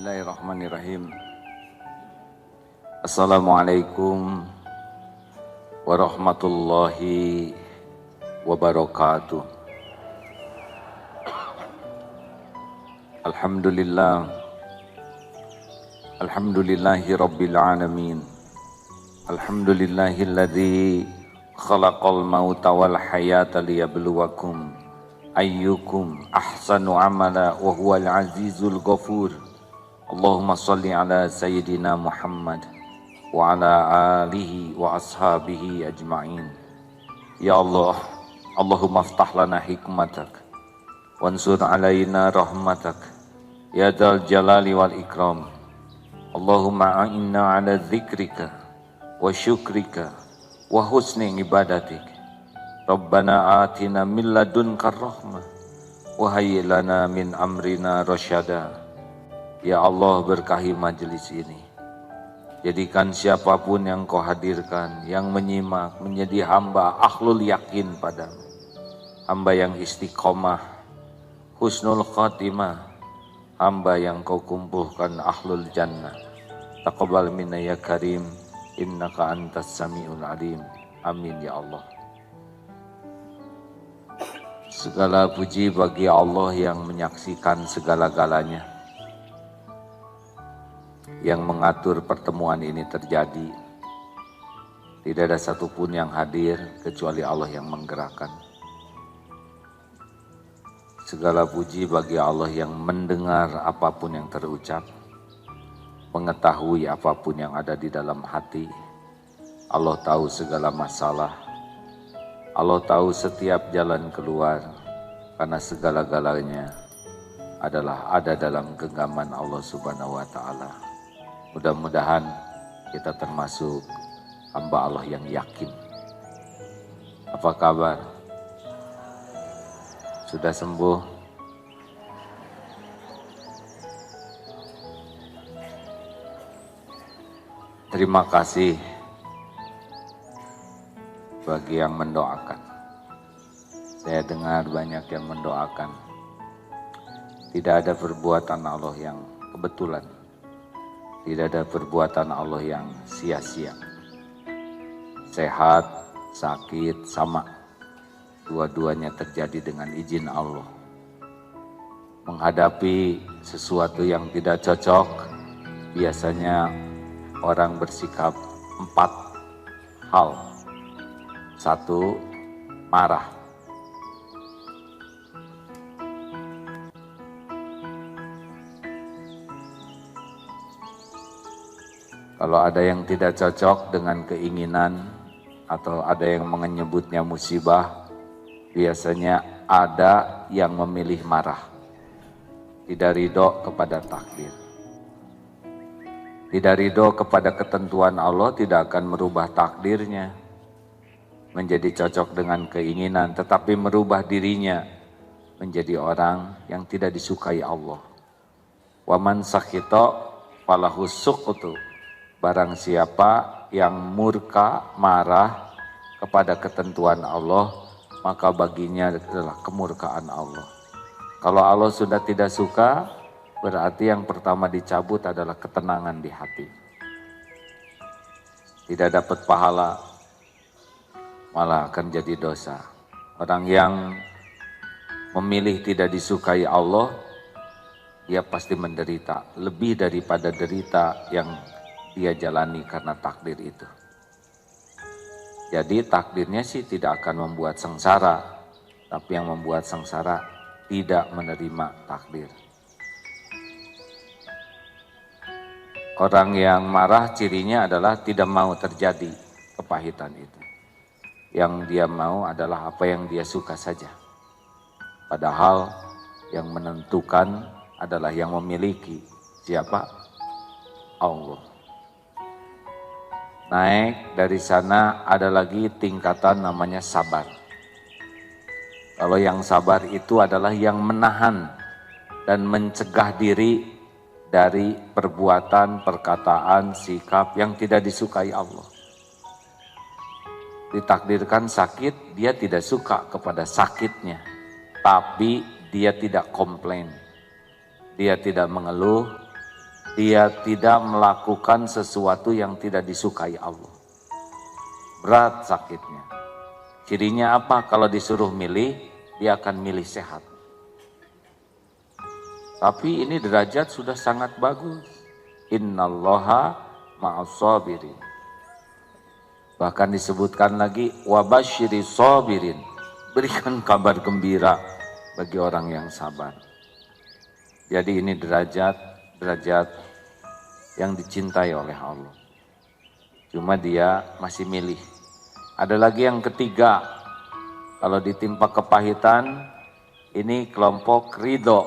Bismillahirrahmanirrahim. Assalamualaikum warahmatullahi wabarakatuh. Alhamdulillah. Alhamdulillahi rabbil alamin. Alhamdulillahilladzi khalaqal mauta wal hayata liyabluwakum ayyukum ahsanu amala wa huwal azizul ghafur. Allahumma salli ala sayyidina Muhammad wa ala alihi wa ashabihi ajma'in. Ya Allah, Allahumma aftah lana hikmatak wansur alaina rahmatak ya dzal jalali wal ikram. Allahumma a'inna ala dzikrika wa syukrika wa husni ibadatik. Rabbana atina min ladunka rahmah wa hayyi lana min amrina rasyada. Ya Allah, berkahi majelis ini. Jadikan siapapun yang kau hadirkan, yang menyimak, menjadi hamba ahlul yakin padamu. Hamba yang istiqomah, husnul khatimah. Hamba yang kau kumpulkan ahlul jannah. Taqabbal minna ya karim, innaka antas sami'ul alim. Amin ya Allah. Segala puji bagi Allah yang menyaksikan segala-galanya, yang mengatur pertemuan ini terjadi. Tidak ada satupun yang hadir kecuali Allah yang menggerakkan. Segala puji bagi Allah yang mendengar apapun yang terucap, mengetahui apapun yang ada di dalam hati. Allah tahu segala masalah. Allah tahu setiap jalan keluar, karena segala-galanya adalah ada dalam genggaman Allah Subhanahu wa Ta'ala. Mudah-mudahan kita termasuk hamba Allah yang yakin. Apa kabar? Sudah sembuh? Terima kasih bagi yang mendoakan. Saya dengar banyak yang mendoakan. Tidak ada perbuatan Allah yang kebetulan. Tidak ada perbuatan Allah yang sia-sia. Sehat, sakit, sama. Dua-duanya terjadi dengan izin Allah. Menghadapi sesuatu yang tidak cocok, biasanya orang bersikap 4 hal. 1, marah. Kalau ada yang tidak cocok dengan keinginan atau ada yang menyebutnya musibah, biasanya ada yang memilih marah. Tidak ridho kepada takdir. Tidak ridho kepada ketentuan Allah tidak akan merubah takdirnya menjadi cocok dengan keinginan, tetapi merubah dirinya menjadi orang yang tidak disukai Allah. Wa man sakhita falahu suqtu. Barang siapa yang murka, marah kepada ketentuan Allah, maka baginya adalah kemurkaan Allah. Kalau Allah sudah tidak suka, berarti yang pertama dicabut adalah ketenangan di hati. Tidak dapat pahala, malah akan jadi dosa. Orang yang memilih tidak disukai Allah, dia pasti menderita. Lebih daripada derita yang dia jalani karena takdir itu. Jadi takdirnya sih tidak akan membuat sengsara, tapi yang membuat sengsara tidak menerima takdir. Orang yang marah cirinya adalah tidak mau terjadi kepahitan itu. Yang dia mau adalah apa yang dia suka saja. Padahal yang menentukan adalah yang memiliki. Siapa? Allah. Naik dari sana ada lagi tingkatan namanya sabar. Kalau yang sabar itu adalah yang menahan dan mencegah diri dari perbuatan, perkataan, sikap yang tidak disukai Allah. Ditakdirkan sakit, dia tidak suka kepada sakitnya, tapi dia tidak komplain, dia tidak mengeluh, dia tidak melakukan sesuatu yang tidak disukai Allah. Berat sakitnya. Cirinya apa? Kalau disuruh milih, dia akan milih sehat. Tapi ini derajat sudah sangat bagus. Innallaha ma'as-sabirin. Bahkan disebutkan lagi wabashiri sabirin. Berikan kabar gembira bagi orang yang sabar. Jadi ini derajat yang dicintai oleh Allah. Cuma dia masih milih. Ada lagi yang ketiga. Kalau ditimpa kepahitan, ini kelompok ridho.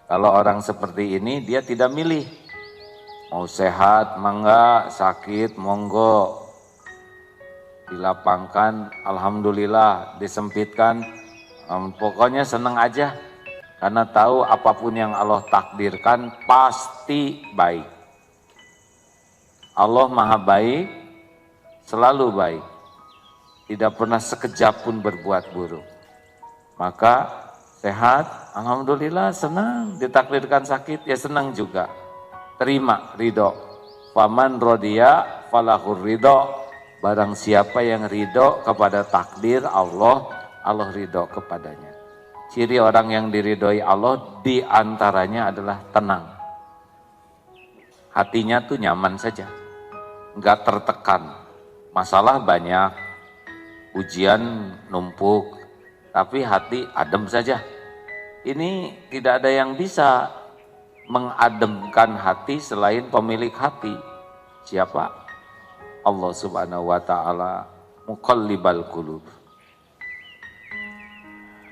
Kalau orang seperti ini dia tidak milih. Mau sehat, mangga, sakit, monggo. Dilapangkan, alhamdulillah, disempitkan, pokoknya senang aja. Karena tahu apapun yang Allah takdirkan pasti baik. Allah maha baik, selalu baik. Tidak pernah sekejap pun berbuat buruk. Maka sehat, alhamdulillah, senang. Ditakdirkan sakit, ya senang juga. Terima, ridho. Faman rodiya falahur ridho. Barang siapa yang ridho kepada takdir Allah, Allah ridho kepadanya. Ciri orang yang diridhoi Allah diantaranya adalah tenang. Hatinya tuh nyaman saja, nggak tertekan. Masalah banyak, ujian numpuk, tapi hati adem saja. Ini tidak ada yang bisa mengademkan hati selain pemilik hati. Siapa? Allah Subhanahu wa taala, muqallibal qulub.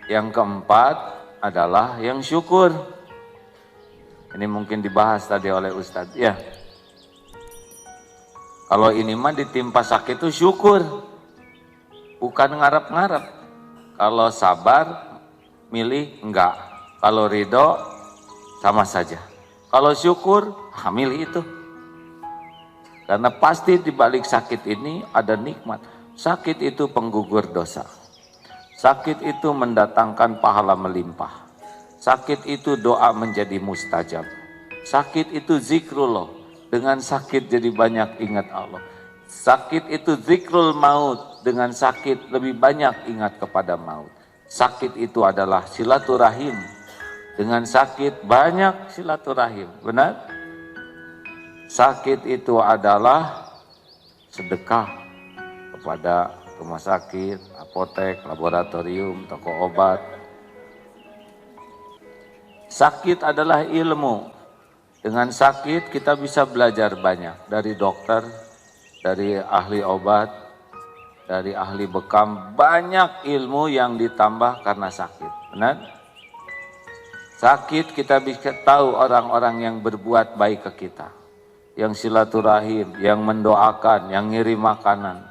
Yang keempat adalah yang syukur. Ini mungkin dibahas tadi oleh Ustadz ya. Kalau ini mah ditimpa sakit itu syukur, bukan ngarep-ngarep. Kalau sabar milih enggak, kalau ridho sama saja. Kalau syukur milih itu. Karena pasti di balik sakit ini ada nikmat. Sakit itu penggugur dosa. Sakit itu mendatangkan pahala melimpah. Sakit itu doa menjadi mustajab. Sakit itu zikrullah. Dengan sakit jadi banyak ingat Allah. Sakit itu zikrul maut. Dengan sakit lebih banyak ingat kepada maut. Sakit itu adalah silaturahim. Dengan sakit banyak silaturahim. Benar? Sakit itu adalah sedekah kepada rumah sakit, apotek, laboratorium, toko obat. Sakit adalah ilmu. Dengan sakit kita bisa belajar banyak. Dari dokter, dari ahli obat, dari ahli bekam. Banyak ilmu yang ditambah karena sakit. Benar? Sakit kita bisa tahu orang-orang yang berbuat baik ke kita. Yang silaturahim, yang mendoakan, yang ngirim makanan.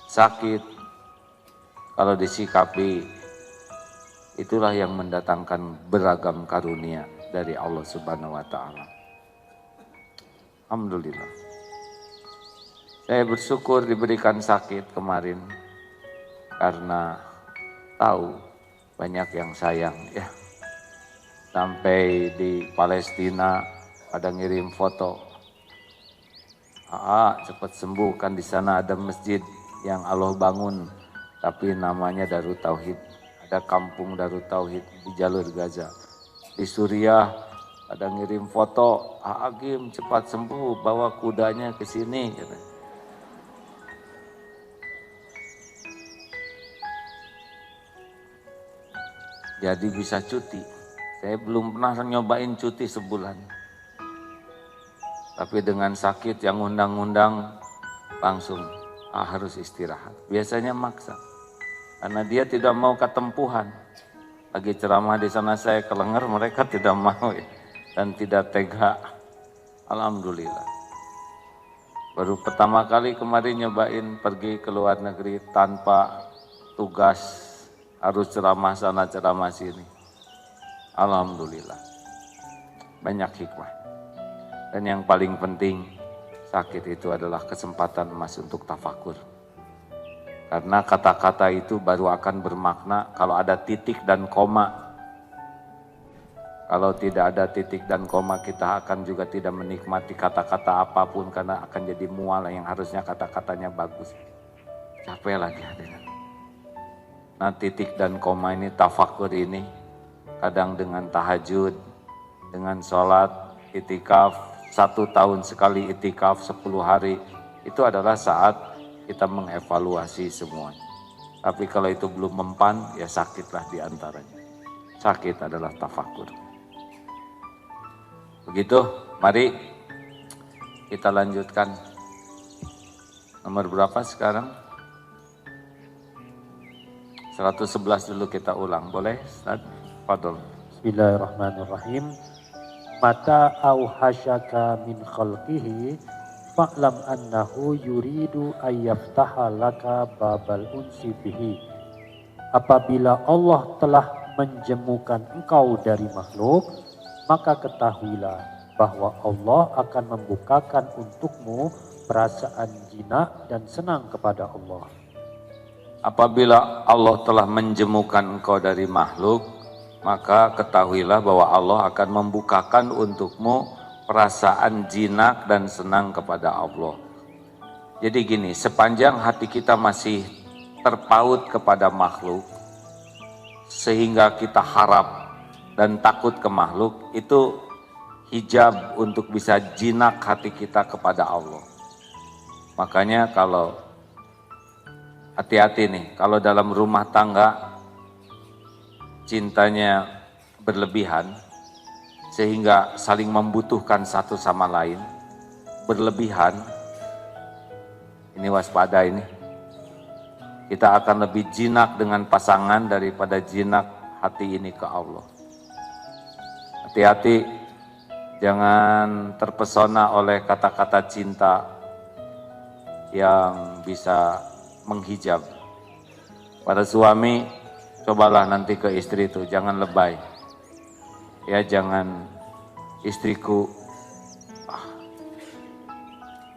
Sakit, kalau disikapi, itulah yang mendatangkan beragam karunia dari Allah Subhanahu wa Ta'ala. Alhamdulillah. Saya bersyukur diberikan sakit kemarin karena tahu banyak yang sayang ya. Sampai di Palestina ada ngirim foto. Cepat sembuh, kan di sana ada masjid yang Allah bangun, tapi namanya Darut Tauhid. Ada kampung Darut Tauhid di jalur Gaza. Di Suriah ada ngirim foto, Agim cepat sembuh, bawa kudanya ke sini. Jadi bisa cuti. Saya belum pernah nyobain cuti sebulan. Tapi dengan sakit yang undang-undang langsung harus istirahat. Biasanya maksa. Karena dia tidak mau ketempuhan. Lagi ceramah di sana saya kelengar, mereka tidak mau ya. Dan tidak tega. Alhamdulillah. Baru pertama kali kemarin nyobain pergi ke luar negeri tanpa tugas. Harus ceramah sana ceramah sini. Alhamdulillah. Banyak hikmah. Dan yang paling penting, sakit itu adalah kesempatan emas untuk tafakur. Karena kata-kata itu baru akan bermakna kalau ada titik dan koma. Kalau tidak ada titik dan koma, kita akan juga tidak menikmati kata-kata apapun karena akan jadi mual yang harusnya kata-katanya bagus. Capek lagi hadirin. Nah, titik dan koma ini, tafakur ini, kadang dengan tahajud, dengan sholat, itikaf, 1 tahun sekali itikaf 10 hari, itu adalah saat kita mengevaluasi semuanya. Tapi kalau itu belum mempan, ya sakitlah di antaranya. Sakit adalah tafakur. Begitu, mari kita lanjutkan. Nomor berapa sekarang? 111 dulu kita ulang, boleh Ustaz? Fadol. Bismillahirrahmanirrahim. Mata auhasyaka min khalqihi fa'lam annahu yuridu ayyaftaha laka babal unsi bihi. Apabila Allah telah menjemukan engkau dari makhluk, maka ketahuilah bahwa Allah akan membukakan untukmu perasaan jinak dan senang kepada Allah. Apabila Allah telah menjemukan engkau dari makhluk, maka ketahuilah bahwa Allah akan membukakan untukmu perasaan jinak dan senang kepada Allah. Jadi gini, sepanjang hati kita masih terpaut kepada makhluk, sehingga kita harap dan takut ke makhluk, itu hijab untuk bisa jinak hati kita kepada Allah. Makanya kalau hati-hati nih, kalau dalam rumah tangga cintanya berlebihan sehingga saling membutuhkan satu sama lain, berlebihan, ini waspada ini. Kita akan lebih jinak dengan pasangan daripada jinak hati ini ke Allah. Hati-hati, jangan terpesona oleh kata-kata cinta yang bisa menghijab. Para suami, cobalah nanti ke istri itu, jangan lebay. Ya, jangan istriku,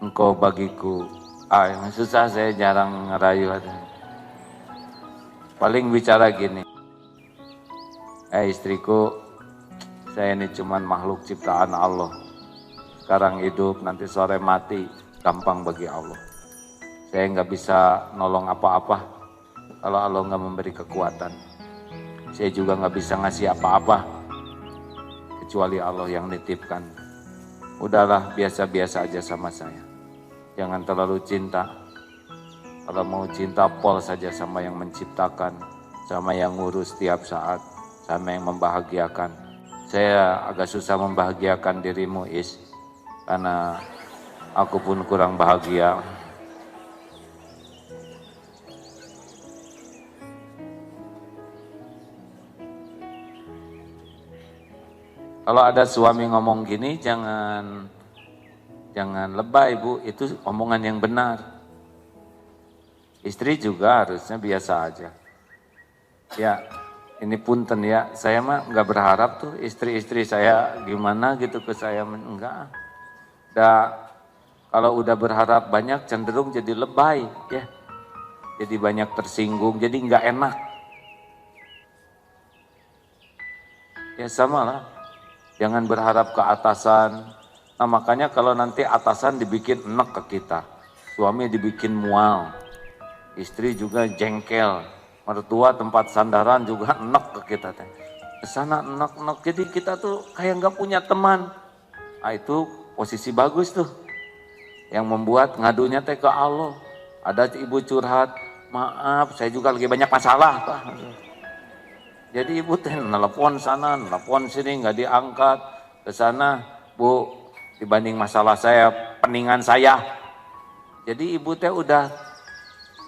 engkau bagiku. Yang susah, saya jarang ngerayu. Paling bicara gini, istriku, saya ini cuman makhluk ciptaan Allah. Sekarang hidup, nanti sore mati, gampang bagi Allah. Saya nggak bisa nolong apa-apa kalau Allah nggak memberi kekuatan. Saya juga nggak bisa ngasih apa-apa kecuali Allah yang nitipkan. Udahlah, biasa-biasa aja sama saya. Jangan terlalu cinta. Kalau mau cinta, pol saja sama yang menciptakan, sama yang ngurus setiap saat, sama yang membahagiakan. Saya agak susah membahagiakan dirimu, Is, karena aku pun kurang bahagia. Kalau ada suami ngomong gini, jangan lebay, Bu, itu omongan yang benar. Istri juga harusnya biasa aja. Ya, ini punten ya, saya mah nggak berharap tuh istri-istri saya gimana gitu ke saya, enggak. Kalau udah berharap banyak cenderung jadi lebay ya, jadi banyak tersinggung, jadi nggak enak. Ya sama lah, jangan berharap ke atasan. Nah makanya kalau nanti atasan dibikin enek ke kita, suami dibikin mual, istri juga jengkel. Mertua tempat sandaran juga enek ke kita teh. Kesana enek-enek, jadi kita tuh kayak nggak punya teman. Nah itu posisi bagus tuh. Yang membuat ngadunya teh ke Allah. Ada ibu curhat, maaf saya juga lagi banyak masalah Pak. Jadi ibu teh nelpon sana, nelpon sini nggak diangkat. Ke sana, Bu, dibanding masalah saya, peningan saya. Jadi ibu teh udah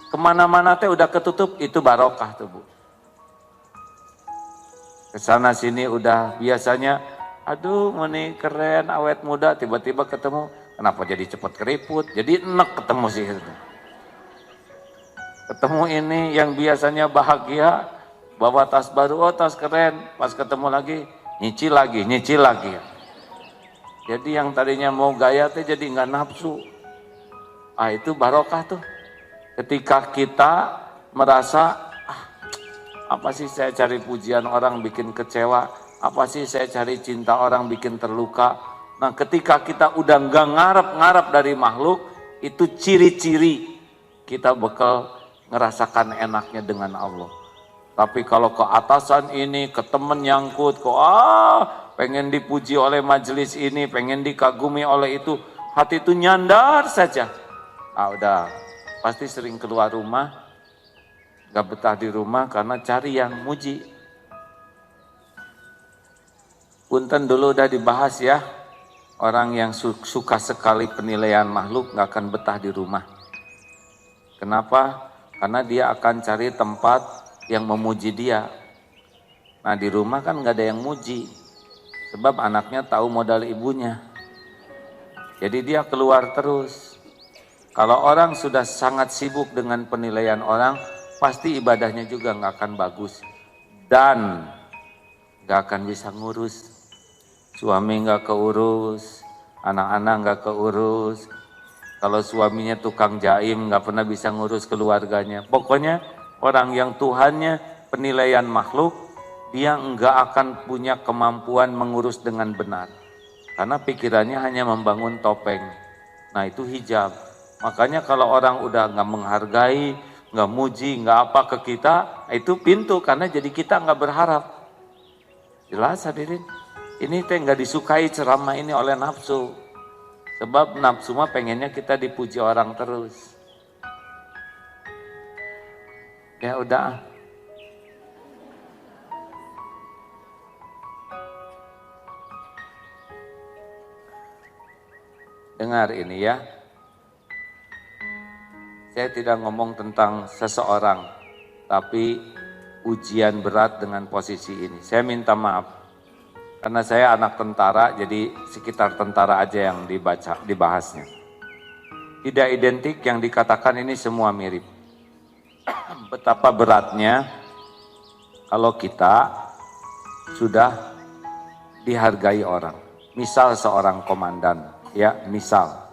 kemana-mana teh udah ketutup, itu barokah tuh Bu. Kesana sini udah biasanya, aduh ini keren, awet muda, tiba-tiba ketemu, kenapa jadi cepet keriput, jadi enek ketemu sih. Ketemu ini yang biasanya bahagia, bawa tas baru, oh tas keren, pas ketemu lagi, nyicil lagi. Jadi yang tadinya mau gaya teh jadi nggak nafsu. Ah itu barokah tuh. Ketika kita merasa, apa sih saya cari pujian orang bikin kecewa, Apa sih saya cari cinta orang bikin terluka? Nah ketika kita udah nggak ngarep-ngarep dari makhluk, itu ciri-ciri kita bakal ngerasakan enaknya dengan Allah. Tapi kalau ke atasan ini, ke temen nyangkut, pengen dipuji oleh majelis ini, pengen dikagumi oleh itu, hati itu nyandar saja. Udah, pasti sering keluar rumah, gak betah di rumah karena cari yang muji. Punten dulu udah dibahas ya, orang yang suka sekali penilaian makhluk gak akan betah di rumah. Kenapa? Karena dia akan cari tempat yang memuji dia. Nah di rumah kan gak ada yang muji, sebab anaknya tahu modal ibunya. Jadi dia keluar terus. Kalau orang sudah sangat sibuk dengan penilaian orang, pasti ibadahnya juga nggak akan bagus. Dan nggak akan bisa ngurus. Suami nggak keurus, anak-anak nggak keurus. Kalau suaminya tukang jaim, nggak pernah bisa ngurus keluarganya. Pokoknya orang yang Tuhannya penilaian makhluk, dia nggak akan punya kemampuan mengurus dengan benar. Karena pikirannya hanya membangun topeng. Nah itu hijab. Makanya kalau orang udah nggak menghargai, nggak muji, nggak apa ke kita, itu pintu. Karena jadi kita nggak berharap. Jelas hadirin. Ini teh nggak disukai ceramah ini oleh nafsu. Sebab nafsu mah pengennya kita dipuji orang terus. Ya udah. Dengar ini ya. Saya tidak ngomong tentang seseorang, tapi ujian berat dengan posisi ini. Saya minta maaf, karena saya anak tentara, jadi sekitar tentara aja yang dibahasnya. Tidak identik yang dikatakan ini semua mirip. Betapa beratnya kalau kita sudah dihargai orang. Misal seorang komandan, ya misal.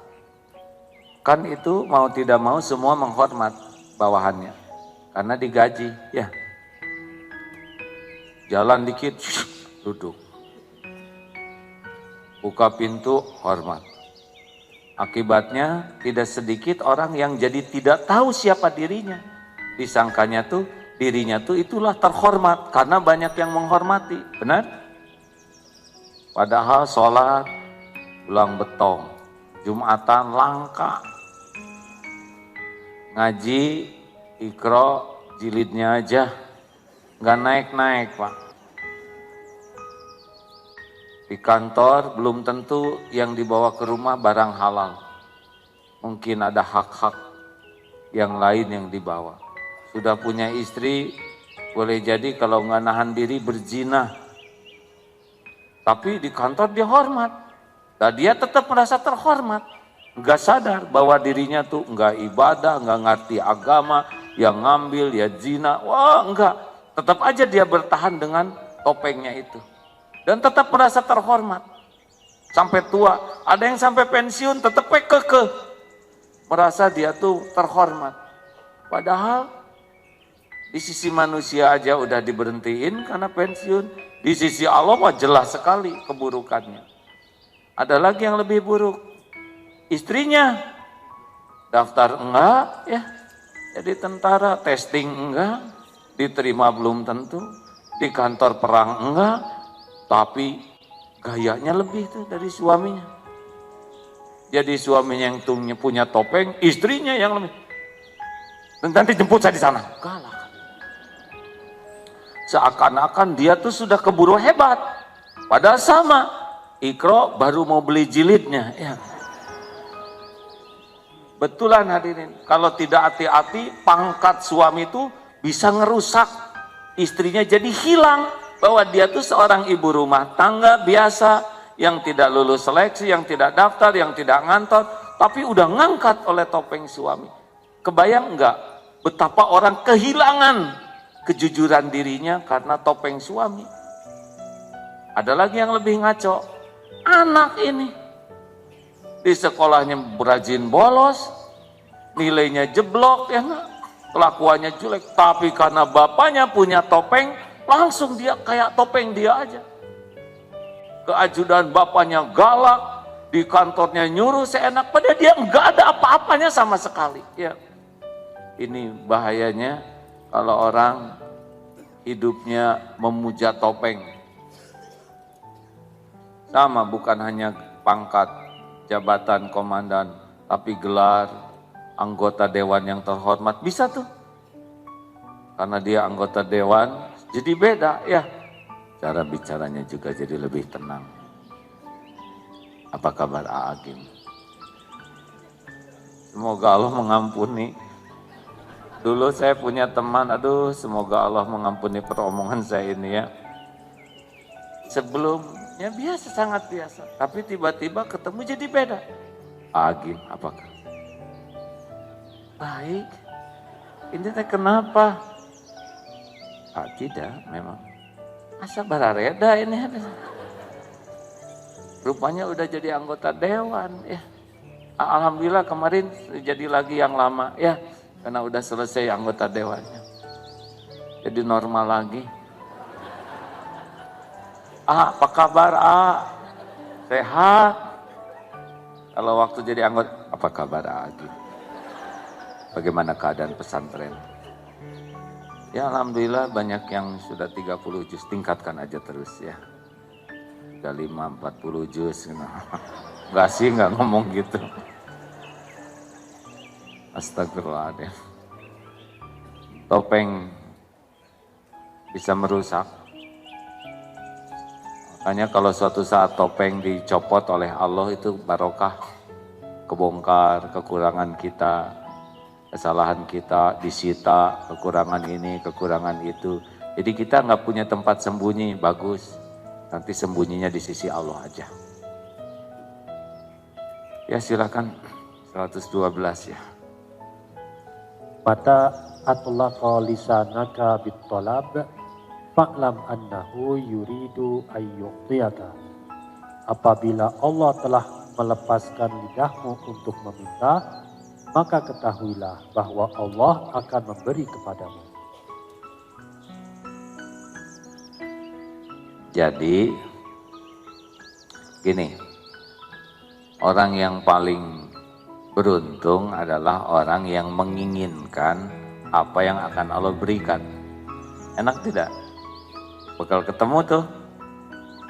Kan itu mau tidak mau semua menghormat bawahannya. Karena digaji, ya. Jalan dikit, duduk. Buka pintu, hormat. Akibatnya tidak sedikit orang yang jadi tidak tahu siapa dirinya. Disangkanya tuh dirinya tuh itulah terhormat karena banyak yang menghormati. Benar? Padahal sholat, ulang betong, Jumatan langka. Ngaji, Iqra, jilidnya aja nggak naik-naik Pak. Di kantor belum tentu yang dibawa ke rumah barang halal. Mungkin ada hak-hak yang lain yang dibawa. Sudah punya istri, boleh jadi kalau nggak nahan diri berzina. Tapi di kantor dia hormat. Dan dia tetap merasa terhormat. Nggak sadar bahwa dirinya tuh nggak ibadah, nggak ngerti agama, yang ngambil, ya zina. Wah enggak, tetap aja dia bertahan dengan topengnya itu. Dan tetap merasa terhormat. Sampai tua, ada yang sampai pensiun tetap kekeh. Merasa dia tuh terhormat. Padahal di sisi manusia aja udah diberhentiin karena pensiun. Di sisi Allah mah jelas sekali keburukannya. Ada lagi yang lebih buruk. Istrinya daftar enggak ya, jadi tentara, testing enggak, diterima belum tentu, di kantor perang enggak, tapi gayanya lebih tuh dari suaminya. Jadi suaminya yang punya topeng, istrinya yang lebih. Dan nanti jemput saya di sana. Galak. Seakan-akan dia tuh sudah keburu hebat. Padahal sama, Iqra baru mau beli jilidnya ya. Betulan hadirin, kalau tidak hati-hati pangkat suami itu bisa ngerusak istrinya jadi hilang. Bahwa dia tuh seorang ibu rumah tangga biasa yang tidak lulus seleksi, yang tidak daftar, yang tidak ngantor. Tapi udah ngangkat oleh topeng suami. Kebayang enggak betapa orang kehilangan kejujuran dirinya karena topeng suami. Ada lagi yang lebih ngaco, anak ini. Di sekolahnya rajin bolos, nilainya jeblok, ya enggak? Kelakuannya jelek, tapi karena bapaknya punya topeng, langsung dia kayak topeng dia aja. keajudan bapaknya galak, di kantornya nyuruh seenak, padahal dia nggak ada apa-apanya sama sekali. Ya, ini bahayanya kalau orang hidupnya memuja topeng. Sama, bukan hanya pangkat, jabatan, komandan, tapi gelar anggota dewan yang terhormat bisa tuh. Karena dia anggota dewan, jadi beda ya. Cara bicaranya juga jadi lebih tenang. Apa kabar Agim? Semoga Allah mengampuni. Dulu saya punya teman, aduh semoga Allah mengampuni peromongan saya ini ya. Sebelumnya biasa, sangat biasa. Tapi tiba-tiba ketemu jadi beda. Agim, apakah? Baik. Ini teh kenapa? Tidak, memang. Asa barareda ini. Rupanya udah jadi anggota dewan ya. Alhamdulillah kemarin jadi lagi yang lama ya. Karena udah selesai anggota dewannya. Jadi normal lagi. Apa kabar Sehat? Kalau waktu jadi anggota, apa kabar Agi? Bagaimana keadaan pesantren? Ya alhamdulillah banyak yang sudah 30 juz, tingkatkan aja terus ya. Udah 40 juz. Enggak sih, enggak ngomong gitu. Astagfirullahaladzim. Topeng bisa merusak. Makanya kalau suatu saat topeng dicopot oleh Allah itu barokah. Kebongkar kekurangan kita, kesalahan kita disita, kekurangan ini, kekurangan itu. Jadi kita nggak punya tempat sembunyi, bagus. Nanti sembunyinya di sisi Allah aja. Ya silakan 112 ya. Mata atlaqa lisanaka bit-talab fa'lam annahu yuridu ayyuqtiyaka. Apabila Allah telah melepaskan lidahmu untuk meminta, maka ketahuilah bahwa Allah akan memberi kepadamu. Jadi, gini, orang yang paling beruntung adalah orang yang menginginkan apa yang akan Allah berikan. Enak tidak? Bakal ketemu tuh.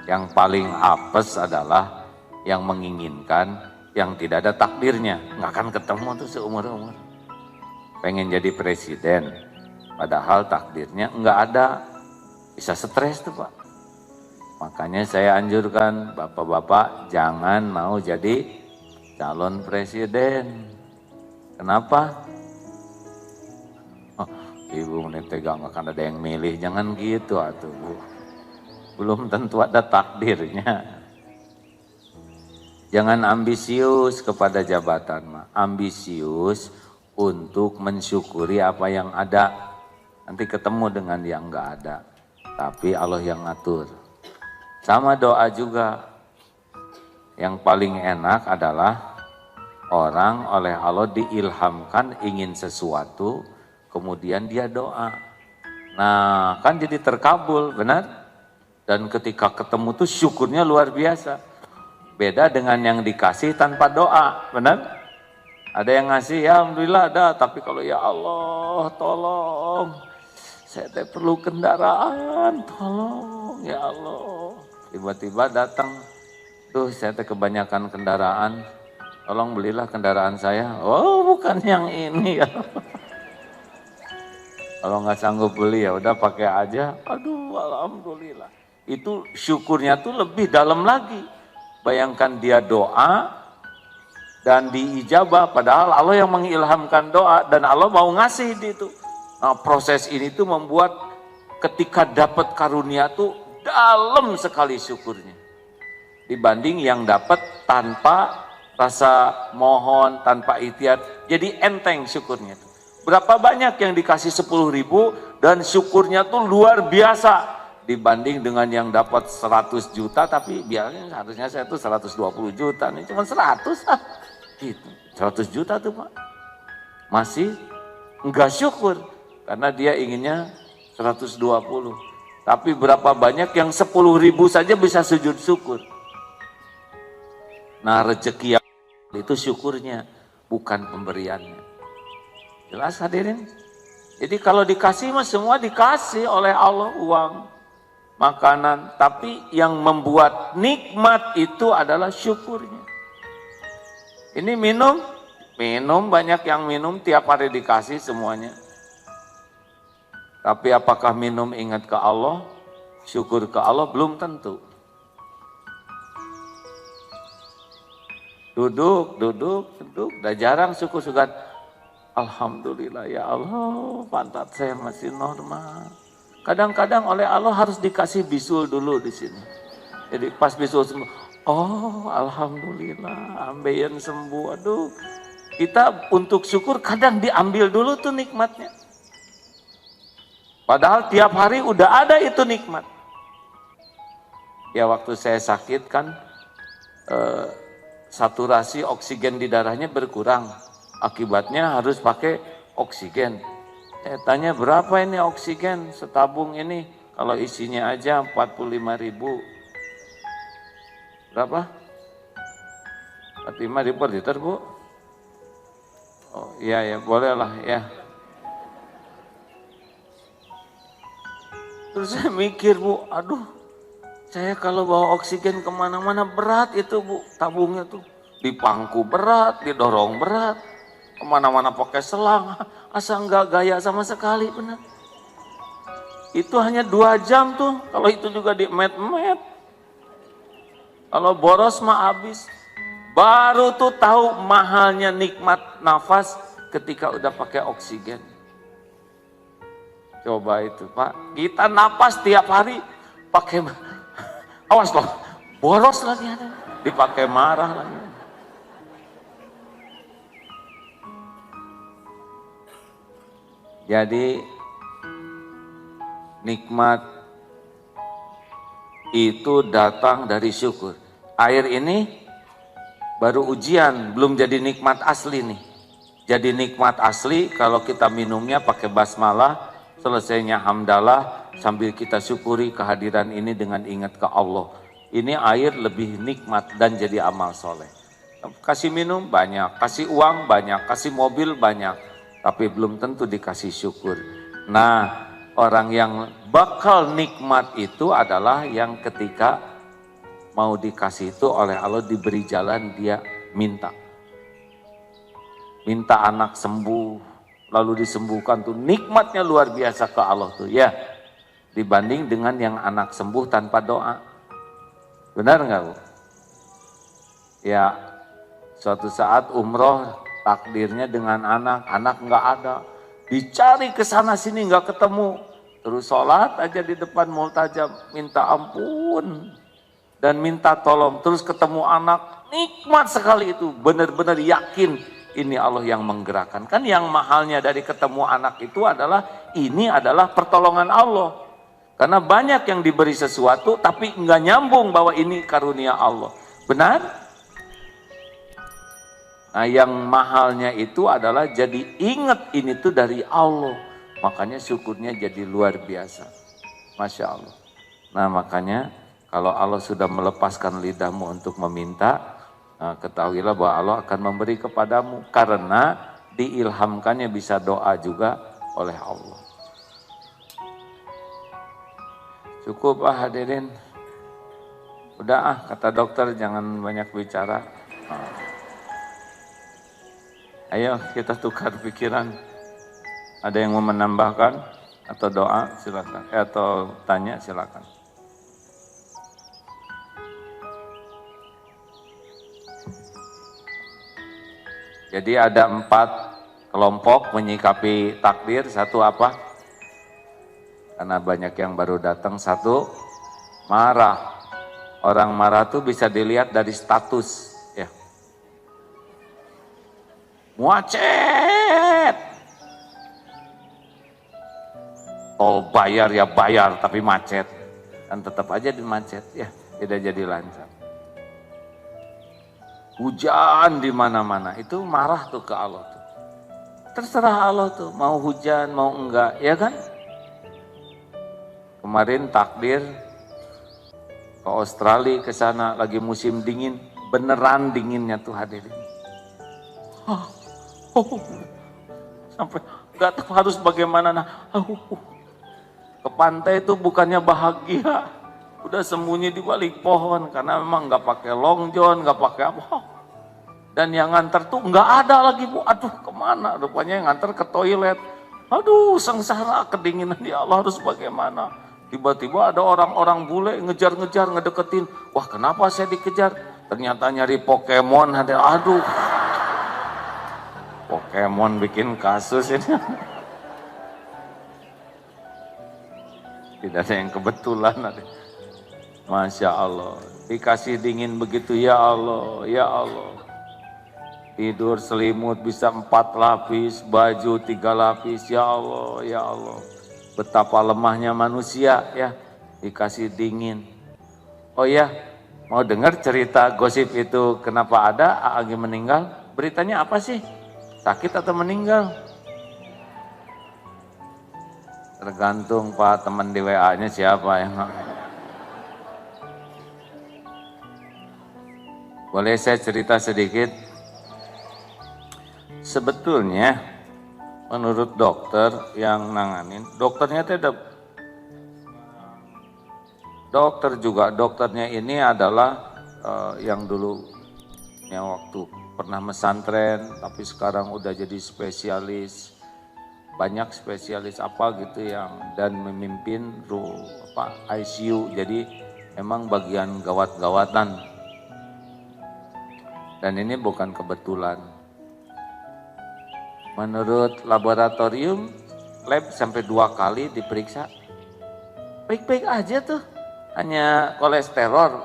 Yang paling apes adalah yang menginginkan yang tidak ada takdirnya. Nggak akan ketemu tuh seumur-umur. Pengen jadi presiden, padahal takdirnya nggak ada. Bisa stres tuh Pak. Makanya saya anjurkan bapak-bapak jangan mau jadi calon presiden. Kenapa? Oh, ibu ini tegang akan ada yang milih. Jangan gitu atuh Bu. Belum tentu ada takdirnya. Jangan ambisius kepada jabatan, mah. Ambisius untuk mensyukuri apa yang ada. Nanti ketemu dengan yang enggak ada. Tapi Allah yang ngatur. Sama doa juga. Yang paling enak adalah orang oleh Allah diilhamkan ingin sesuatu, kemudian dia doa. Nah, kan jadi terkabul, benar? Dan ketika ketemu tuh syukurnya luar biasa. Beda dengan yang dikasih tanpa doa, benar? Ada yang ngasih, ya alhamdulillah ada, tapi kalau ya Allah tolong, saya perlu kendaraan, tolong ya Allah. Tiba-tiba datang, tuh saya kebanyakan kendaraan, tolong belilah kendaraan saya. Oh bukan yang ini ya. Kalau nggak sanggup beli ya udah pakai aja. Aduh alhamdulillah. Itu syukurnya tuh lebih dalam lagi. Bayangkan dia doa dan diijabah, padahal Allah yang mengilhamkan doa dan Allah mau ngasih itu. Nah, proses ini tuh membuat ketika dapat karunia tuh dalam sekali syukurnya. Dibanding yang dapat tanpa rasa mohon, tanpa ikhtiar, jadi enteng syukurnya tuh. Berapa banyak yang dikasih 10.000 dan syukurnya tuh luar biasa. Dibanding dengan yang dapat 100 juta, tapi biasanya harusnya saya tuh 120 juta, ini cuma 100 gitu. 100 juta tuh Pak. Masih enggak syukur, karena dia inginnya 120. Tapi berapa banyak yang 10.000 saja bisa sujud syukur. Nah, rezeki yang itu syukurnya, bukan pemberiannya. Jelas hadirin? Jadi kalau dikasih mah semua dikasih oleh Allah, uang, makanan. Tapi yang membuat nikmat itu adalah syukurnya. Ini minum banyak yang minum tiap hari dikasih semuanya. Tapi apakah minum ingat ke Allah, syukur ke Allah, belum tentu. Duduk, udah jarang syukur-syukur. Alhamdulillah ya Allah, pantat saya masih normal. Kadang-kadang oleh Allah harus dikasih bisul dulu di sini. Jadi pas bisul sembuh, oh alhamdulillah, ambeien sembuh. Aduh, kita untuk syukur kadang diambil dulu tuh nikmatnya. Padahal tiap hari udah ada itu nikmat. Ya waktu saya sakit kan, saturasi oksigen di darahnya berkurang. Akibatnya harus pakai oksigen. Saya tanya berapa ini oksigen setabung ini? Kalau isinya aja 45.000. Berapa? 45.000 per liter, Bu? Oh iya ya, bolehlah ya. Terus saya mikir, Bu, aduh, saya kalau bawa oksigen kemana-mana berat itu, Bu, tabungnya tuh. Dipangku berat, didorong berat, kemana-mana pakai selang, asa enggak gaya sama sekali, benar. Itu hanya 2 jam tuh, kalau itu juga di met-met. Kalau boros mah habis. Baru tuh tahu mahalnya nikmat nafas ketika udah pakai oksigen. Coba itu Pak, kita napas tiap hari pakai, awas loh, boros lagi ada, dipakai marah lagi. Jadi nikmat itu datang dari syukur. Air ini baru ujian, belum jadi nikmat asli nih. Jadi nikmat asli kalau kita minumnya pakai basmalah, selesainya hamdalah sambil kita syukuri kehadiran ini dengan ingat ke Allah. Ini air lebih nikmat dan jadi amal soleh. Kasih minum banyak, kasih uang banyak, kasih mobil banyak, tapi belum tentu dikasih syukur. Nah, orang yang bakal nikmat itu adalah yang ketika mau dikasih itu oleh Allah diberi jalan dia minta. Minta anak sembuh, lalu disembuhkan tuh nikmatnya luar biasa ke Allah tuh ya. Dibanding dengan yang anak sembuh tanpa doa. Benar nggak Bu? Ya, suatu saat umroh takdirnya dengan anak nggak ada. Dicari ke sana sini nggak ketemu. Terus sholat aja di depan multajam, minta ampun dan minta tolong. Terus ketemu anak, nikmat sekali itu. Benar-benar yakin ini Allah yang menggerakkan. Kan yang mahalnya dari ketemu anak itu adalah, ini adalah pertolongan Allah. Karena banyak yang diberi sesuatu tapi nggak nyambung bahwa ini karunia Allah. Benar? Nah yang mahalnya itu adalah jadi ingat ini tuh dari Allah. Makanya syukurnya jadi luar biasa. Masya Allah. Nah makanya kalau Allah sudah melepaskan lidahmu untuk meminta, nah, ketahuilah bahwa Allah akan memberi kepadamu. Karena diilhamkannya bisa doa juga oleh Allah. Cukup hadirin. Udah kata dokter jangan banyak bicara. Ayo kita tukar pikiran. Ada yang mau menambahkan atau doa silakan, atau tanya silakan. Jadi ada 4 kelompok menyikapi takdir. Satu apa? Karena banyak yang baru datang. Satu, marah. Orang marah tuh bisa dilihat dari status. Ya. Macet. Tol bayar ya bayar tapi macet. Dan tetap aja dimacet. Ya, tidak jadi lancar. Hujan di mana-mana. Itu marah tuh ke Allah tuh. Terserah Allah tuh mau hujan mau enggak, ya kan? Kemarin takdir ke Australia ke sana lagi musim dingin, beneran dinginnya tuh hadirin. Sampai nggak tahu harus bagaimana. Ke pantai itu bukannya bahagia, udah sembunyi di balik pohon karena memang nggak pakai long john, nggak pakai apa. Dan yang nganter tuh nggak ada lagi Bu. Aduh kemana? Rupanya yang nganter ke toilet. Aduh sengsara kedinginan ya Allah harus bagaimana? Tiba-tiba ada orang-orang bule ngejar-ngejar, ngedeketin. Wah kenapa saya dikejar? Ternyata nyari Pokemon. Aduh. Pokemon bikin kasus ini. Tidak ada yang kebetulan. Masya Allah. Dikasih dingin begitu ya Allah, ya Allah. Tidur selimut bisa 4 lapis, baju 3 lapis, ya Allah, ya Allah. Betapa lemahnya manusia ya, dikasih dingin. Oh ya, mau dengar cerita gosip itu kenapa ada Aagi meninggal? Beritanya apa sih? Sakit atau meninggal? Tergantung Pak teman di WA-nya siapa ya. Boleh saya cerita sedikit? Sebetulnya menurut dokter yang nanganin, dokternya tidak dokter juga, dokternya ini adalah yang dulu yang waktu pernah mesantren tapi sekarang udah jadi spesialis, banyak spesialis apa gitu yang dan memimpin ICU, jadi emang bagian gawat-gawatan dan ini bukan kebetulan. Menurut laboratorium, lab sampai 2 kali diperiksa, baik-baik aja tuh. Hanya kolesterol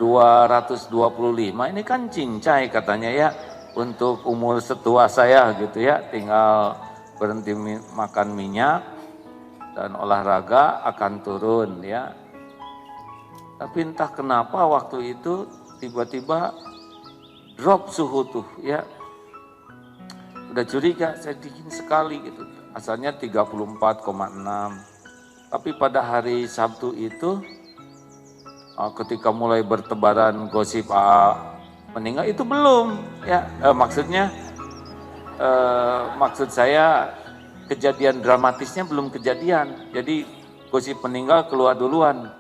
225, ini kan cincai katanya ya, untuk umur setua saya gitu ya, tinggal berhenti makan minyak dan olahraga akan turun ya. Tapi entah kenapa waktu itu tiba-tiba drop suhu tuh ya. Udah curiga, saya dingin sekali gitu. Asalnya 34,6. Tapi pada hari Sabtu itu, ketika mulai bertebaran gosip meninggal, itu belum. Ya, maksud saya kejadian dramatisnya belum kejadian. Jadi gosip meninggal keluar duluan.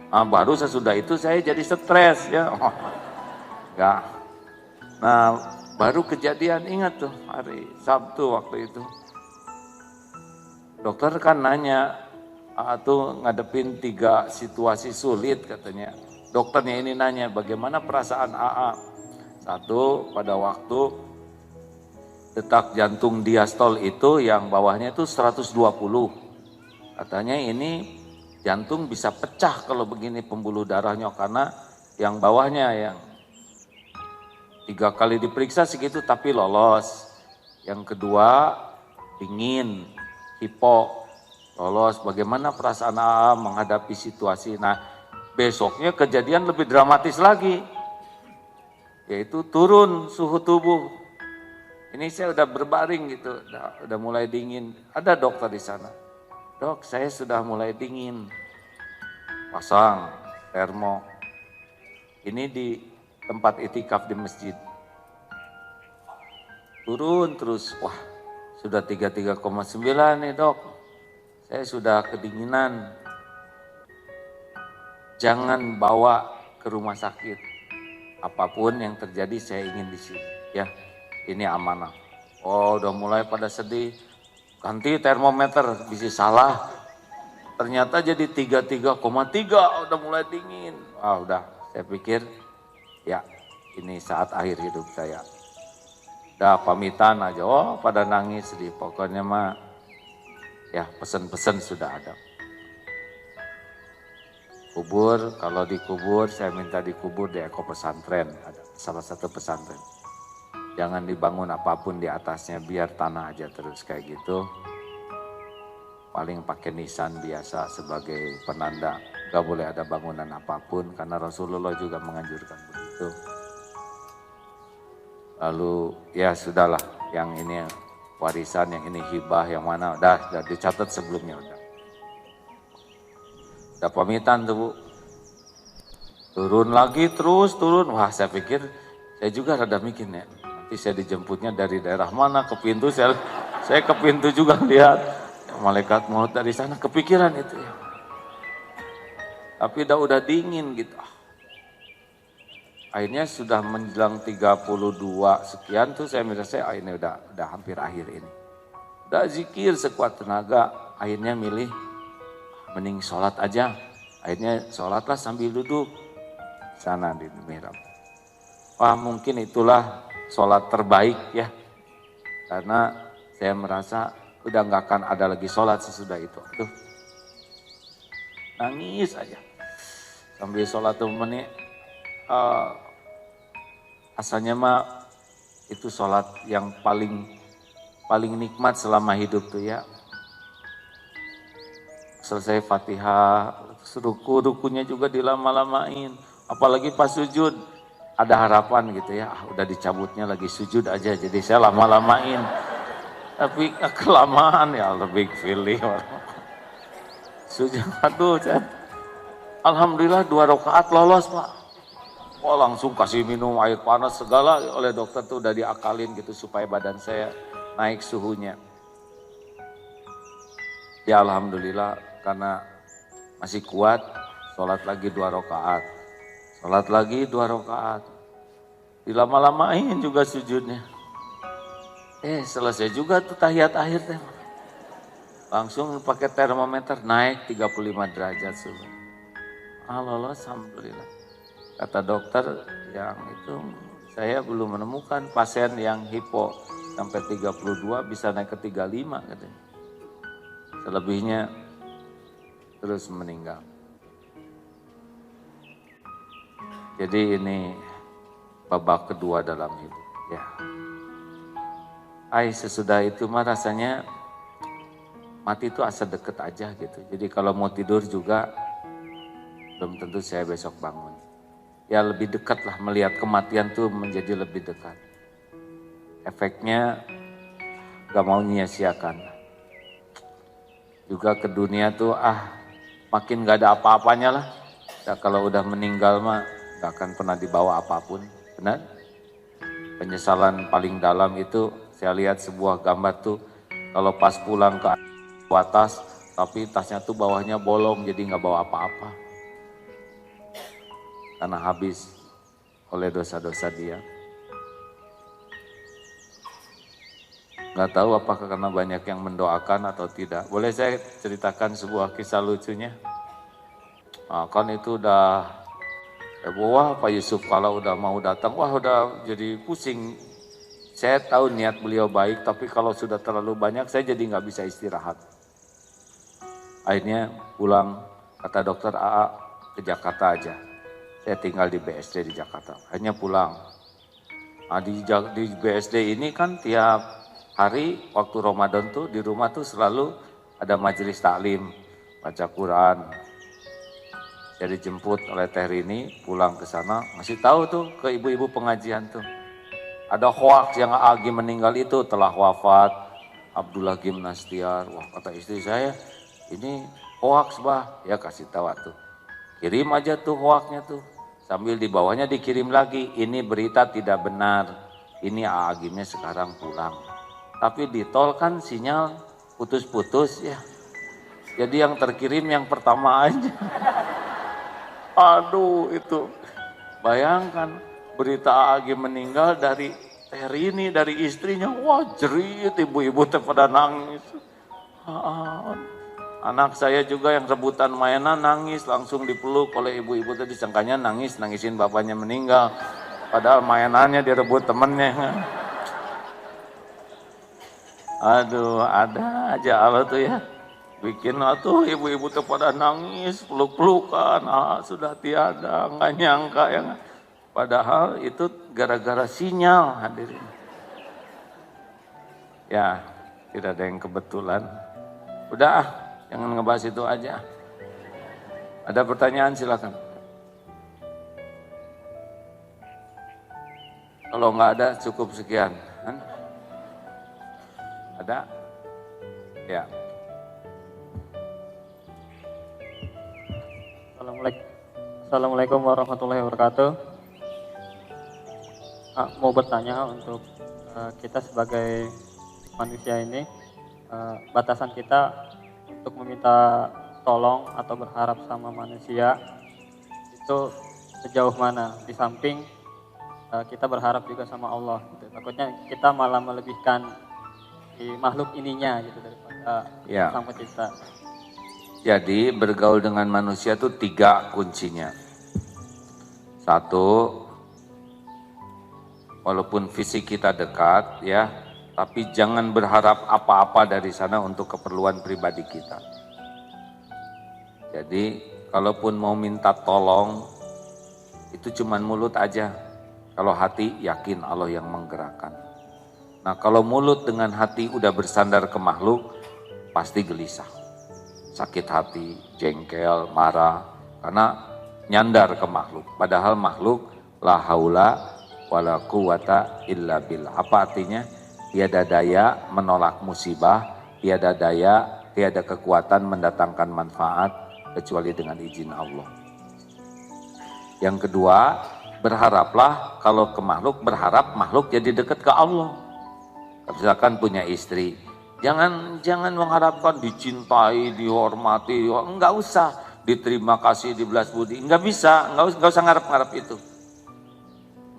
Baru sesudah itu saya jadi stres ya. Enggak. Nah, baru kejadian, ingat tuh hari Sabtu waktu itu. Dokter kan nanya, tuh ngadepin 3 situasi sulit katanya. Dokternya ini nanya bagaimana perasaan AA. 1, pada waktu detak jantung diastol itu yang bawahnya itu 120. Katanya ini jantung bisa pecah kalau begini pembuluh darahnya karena yang bawahnya yang 3 kali diperiksa segitu tapi lolos. Yang kedua dingin, hipo, lolos. Bagaimana perasaan AA menghadapi situasi? Nah besoknya kejadian lebih dramatis lagi, yaitu turun suhu tubuh. Ini saya udah berbaring gitu, udah mulai dingin. Ada dokter di sana, dok saya sudah mulai dingin, pasang termo. Ini di tempat itikaf di masjid. Turun terus, wah sudah 33,9 nih dok. Saya sudah kedinginan. Jangan bawa ke rumah sakit. Apapun yang terjadi saya ingin di sini. Ya, ini amanah. Oh udah mulai pada sedih. Ganti termometer, bisa salah. Ternyata jadi 33,3, udah mulai dingin. Udah, saya pikir ya ini saat akhir hidup saya. Udah pamitan aja, pada nangis sedih. Pokoknya mah ya pesan-pesan sudah ada. Kubur, kalau dikubur saya minta dikubur di Eko Pesantren, ada salah satu pesantren. Jangan dibangun apapun di atasnya, biar tanah aja terus kayak gitu. Paling pakai nisan biasa sebagai penanda, gak boleh ada bangunan apapun karena Rasulullah juga menganjurkan begitu. Lalu ya sudahlah, yang ini warisan, yang ini hibah, yang mana udah dicatat sebelumnya udah. Udah pamitan tuh Bu. Turun lagi terus turun. Wah saya pikir, saya juga rada mikir ya. Nanti saya dijemputnya dari daerah mana ke pintu. Saya ke pintu juga lihat. Malaikat maut dari sana kepikiran itu ya. Tapi udah dingin gitu. Akhirnya sudah menjelang 32 sekian tuh saya merasa ini udah hampir akhir ini. Udah zikir sekuat tenaga. Akhirnya milih mending sholat aja. Akhirnya sholatlah sambil duduk sana di mihrab. Wah mungkin itulah sholat terbaik ya. Karena saya merasa udah nggak akan ada lagi sholat sesudah itu. Tuh. Nangis aja. Sambil sholat tuh asalnya mah itu sholat yang paling nikmat selama hidup tuh ya. Selesai Fatihah, rukunya juga dilama-lamain. Apalagi pas sujud, ada harapan gitu ya. Udah dicabutnya lagi sujud aja, jadi saya lama-lamain. Tapi kelamaan ya lebih pilih. Sujud, aduh. Alhamdulillah 2 rakaat lolos Pak. Oh langsung kasih minum air panas segala oleh dokter tuh udah diakalin gitu supaya badan saya naik suhunya. Ya alhamdulillah karena masih kuat, sholat lagi 2 rakaat. Sholat lagi 2 rakaat. Dilama-lamain juga sujudnya. Selesai juga tuh tahiyat akhir teh. Langsung pakai termometer naik 35 derajat suhu. Lolos alhamdulillah. Kata dokter yang itu saya belum menemukan pasien yang hipo sampai 32 bisa naik ke 35 katanya. Selebihnya terus meninggal. Jadi ini babak kedua dalam hidup ya. Sesudah itu mah rasanya mati itu asa deket aja gitu. Jadi kalau mau tidur juga belum tentu saya besok bangun. Ya lebih dekat lah melihat kematian tuh menjadi lebih dekat. Efeknya gak mau menyia-siakan. Juga ke dunia tuh makin gak ada apa-apanya lah. Ya, kalau udah meninggal mah gak akan pernah dibawa apapun. Benar? Penyesalan paling dalam itu saya lihat sebuah gambar tuh. Kalau pas pulang ke atas tapi tasnya tuh bawahnya bolong jadi gak bawa apa-apa. Karena habis oleh dosa-dosa dia. Gak tahu apakah karena banyak yang mendoakan atau tidak. Boleh saya ceritakan sebuah kisah lucunya? Kan itu udah wah Pak Yusuf kalau udah mau datang, wah udah jadi pusing. Saya tahu niat beliau baik, tapi kalau sudah terlalu banyak saya jadi gak bisa istirahat. Akhirnya pulang, kata dokter ke Jakarta aja. Saya tinggal di BSD di Jakarta, hanya pulang. Di BSD ini kan tiap hari waktu Ramadan tuh di rumah tuh selalu ada majelis taklim, baca Quran. Saya dijemput oleh Teh Rini, pulang ke sana, masih tahu tuh ke ibu-ibu pengajian tuh. Ada hoaks yang Agi meninggal itu telah wafat, Abdullah Gimnastiar. Wah kata istri saya, ini hoaks bah, ya kasih tahu tuh. Kirim aja tuh hoaksnya tuh. Sambil di bawahnya dikirim lagi, ini berita tidak benar. Ini Agimnya sekarang pulang. Tapi di tol kan sinyal putus-putus ya. Jadi yang terkirim yang pertama aja. Aduh itu. Bayangkan berita Agim meninggal dari Teh Rini, dari istrinya. Wah jerit ibu-ibu pada nangis. Anak saya juga yang rebutan mainan nangis langsung dipeluk oleh ibu-ibu tadi sangkanya nangisin bapaknya meninggal. Padahal mainannya direbut temennya. Aduh ada aja Allah tuh ya. Bikin tuh ibu-ibu tuh pada nangis peluk-pelukan. Sudah tiada nggak nyangka ya. Padahal itu gara-gara sinyal hadirin. Ya tidak ada yang kebetulan. Udah jangan ngebahas itu aja. Ada pertanyaan silakan. Kalau nggak ada cukup sekian. Ada? Ya. Assalamualaikum warahmatullahi wabarakatuh. Mau bertanya untuk kita sebagai manusia ini, batasan kita untuk meminta tolong atau berharap sama manusia itu sejauh mana? Di samping kita berharap juga sama Allah, gitu. Takutnya kita malah melebihkan di makhluk ininya gitu daripada Sang Pencipta. Jadi bergaul dengan manusia itu 3 kuncinya. 1, walaupun fisik kita dekat ya, tapi jangan berharap apa-apa dari sana untuk keperluan pribadi kita. Jadi kalaupun mau minta tolong itu cuman mulut aja. Kalau hati yakin Allah yang menggerakkan. Nah kalau mulut dengan hati udah bersandar ke makhluk pasti gelisah. Sakit hati, jengkel, marah, karena nyandar ke makhluk. Padahal makhluk la haula wala quwata illa billah. Apa artinya? Tiada daya menolak musibah, tiada daya, tiada kekuatan mendatangkan manfaat kecuali dengan izin Allah. Yang kedua, berharaplah kalau ke makhluk, berharap makhluk jadi dekat ke Allah. Misalkan punya istri, Jangan mengharapkan dicintai, dihormati, enggak usah diterima kasih, dibelas budi, enggak bisa, enggak usah ngarep-ngarep itu.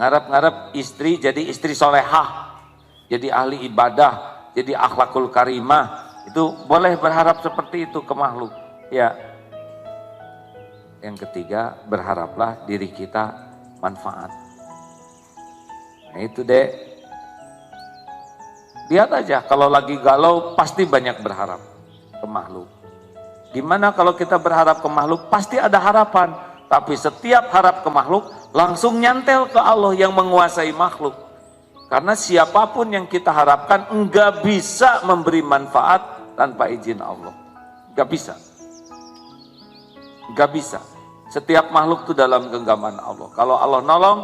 Ngarep-ngarep istri jadi istri solehah, jadi ahli ibadah, jadi akhlakul karimah, itu boleh berharap seperti itu ke makhluk. Ya. Yang ketiga, berharaplah diri kita manfaat. Nah itu deh. Lihat aja, kalau lagi galau pasti banyak berharap ke makhluk. Gimana kalau kita berharap ke makhluk? Pasti ada harapan. Tapi setiap harap ke makhluk, langsung nyantel ke Allah yang menguasai makhluk. Karena siapapun yang kita harapkan, enggak bisa memberi manfaat tanpa izin Allah. Enggak bisa. Enggak bisa. Setiap makhluk itu dalam genggaman Allah. Kalau Allah nolong,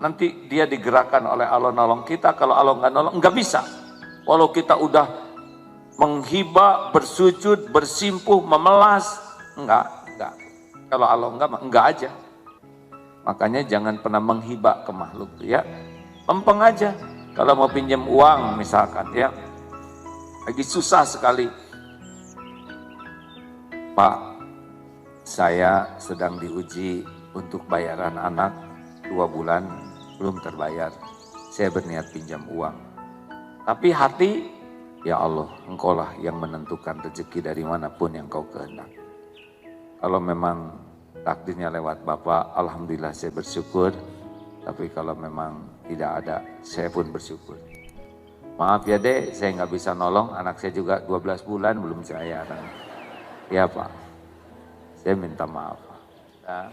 nanti dia digerakkan oleh Allah nolong kita. Kalau Allah enggak nolong, enggak bisa. Walau kita udah menghibah, bersujud, bersimpuh, memelas, enggak. Kalau Allah enggak aja. Makanya jangan pernah menghibah ke makhluk ya. Lempeng aja. Kalau mau pinjam uang misalkan ya, lagi susah sekali. Pak, saya sedang diuji untuk bayaran anak 2 bulan belum terbayar. Saya berniat pinjam uang. Tapi hati, ya Allah, Engkaulah yang menentukan rezeki dari manapun yang Kau kehendak. Kalau memang takdirnya lewat Bapak, alhamdulillah saya bersyukur. Tapi kalau memang tidak ada, saya pun bersyukur. Maaf ya Dek, saya nggak bisa nolong, anak saya juga 12 bulan belum saya. Ya Pak, saya minta maaf. Ya.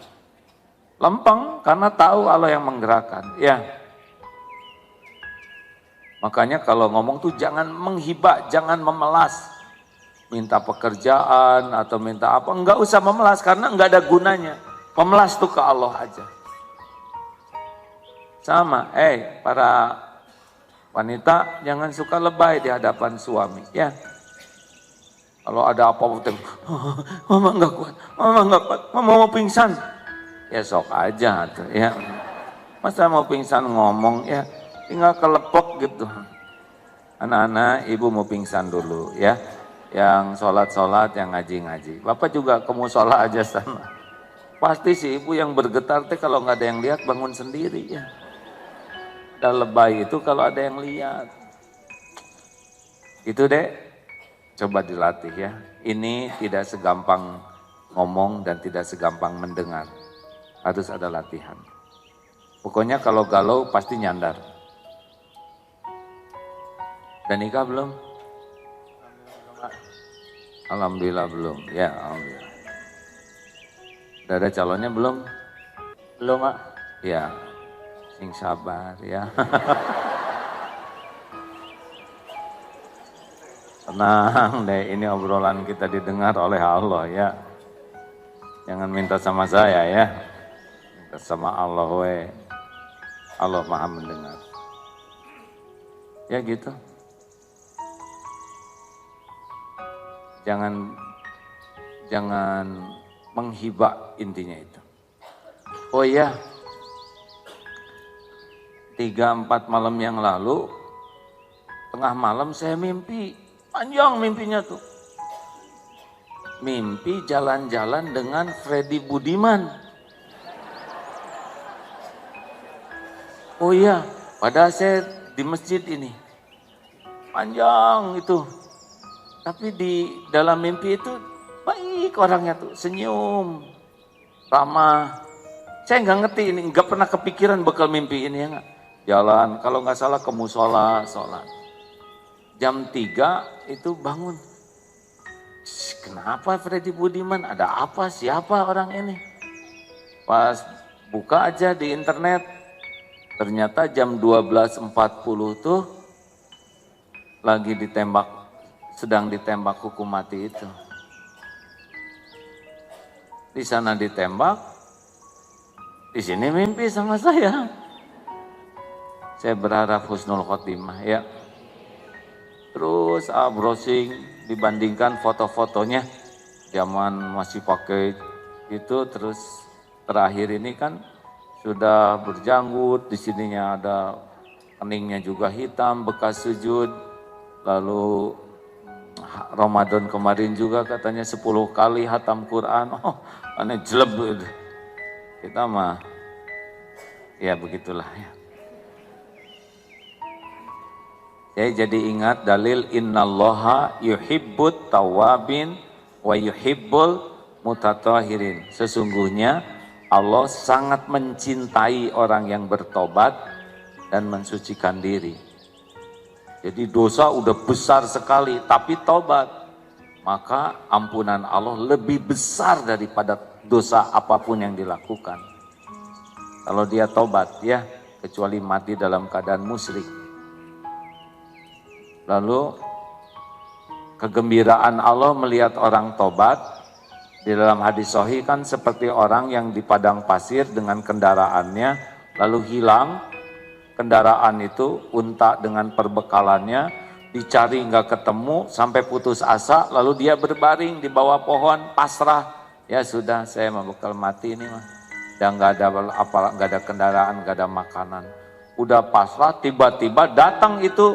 Lempeng karena tahu Allah yang menggerakkan. Ya. Makanya kalau ngomong tuh jangan menghibah, jangan memelas. Minta pekerjaan atau minta apa, enggak usah memelas karena enggak ada gunanya. Memelas tuh ke Allah aja. Sama, para wanita jangan suka lebay di hadapan suami, ya. Kalau ada apa-apa, mama enggak kuat, mama mau pingsan. Ya sok aja tuh, ya. Masa mau pingsan ngomong, ya. Tinggal kelepok gitu. Anak-anak, ibu mau pingsan dulu ya. Yang sholat-sholat, yang ngaji-ngaji. Bapak juga kamu sholat aja sana. Pasti si ibu yang bergetar teh kalau nggak ada yang lihat bangun sendiri ya. Dan lebay itu kalau ada yang lihat. Itu deh, coba dilatih ya. Ini tidak segampang ngomong dan tidak segampang mendengar. Harus ada latihan. Pokoknya kalau galau pasti nyandar. Dan nikah belum? Alhamdulillah belum. Ya, alhamdulillah. Udah ada calonnya belum? Belum, Mak. Ya. Sing sabar ya. Tenang deh, ini obrolan kita didengar oleh Allah ya. Jangan minta sama saya ya. Minta sama Allah we. Allah Maha mendengar. Ya gitu. Jangan menghibah intinya itu. Oh iya, 3-4 malam yang lalu, tengah malam saya mimpi, panjang mimpinya tuh. Mimpi jalan-jalan dengan Freddy Budiman. Oh iya, padahal saya di masjid ini. Panjang itu. Tapi di dalam mimpi itu baik orangnya tuh, senyum, ramah. Saya nggak ngerti ini, nggak pernah kepikiran bakal mimpi ini ya nggak. Jalan, kalau nggak salah ke musola, sholat. Jam 3 itu bangun. Kenapa Freddy Budiman? Ada apa? Siapa orang ini? Pas buka aja di internet, ternyata jam 12.40 tuh lagi ditembak, sedang ditembak hukum mati itu. Di sana ditembak, di sini mimpi sama saya. Saya berharap husnul khotimah ya. Terus browsing, dibandingkan foto-fotonya zaman masih pakai itu, terus terakhir ini kan sudah berjanggut, di sininya ada keningnya juga hitam bekas sujud. Lalu Ramadan kemarin juga katanya 10 kali hatam Quran. Oh, aneh jeleb. Kita mah ya begitulah ya. Saya jadi ingat dalil innallaha yuhibbut tawabin wa yuhibbul mutatahhirin. Sesungguhnya Allah sangat mencintai orang yang bertobat dan mensucikan diri. Jadi dosa udah besar sekali, tapi tobat, maka ampunan Allah lebih besar daripada dosa apapun yang dilakukan. Kalau dia tobat ya, kecuali mati dalam keadaan musyrik. Lalu kegembiraan Allah melihat orang tobat di dalam hadis sahih kan seperti orang yang di padang pasir dengan kendaraannya lalu hilang kendaraan itu, unta dengan perbekalannya dicari nggak ketemu sampai putus asa, lalu dia berbaring di bawah pohon pasrah. Ya sudah, saya mau bekal mati ini mah. Dan nggak ada kendaraan, nggak ada makanan. Udah pasrah, tiba-tiba datang itu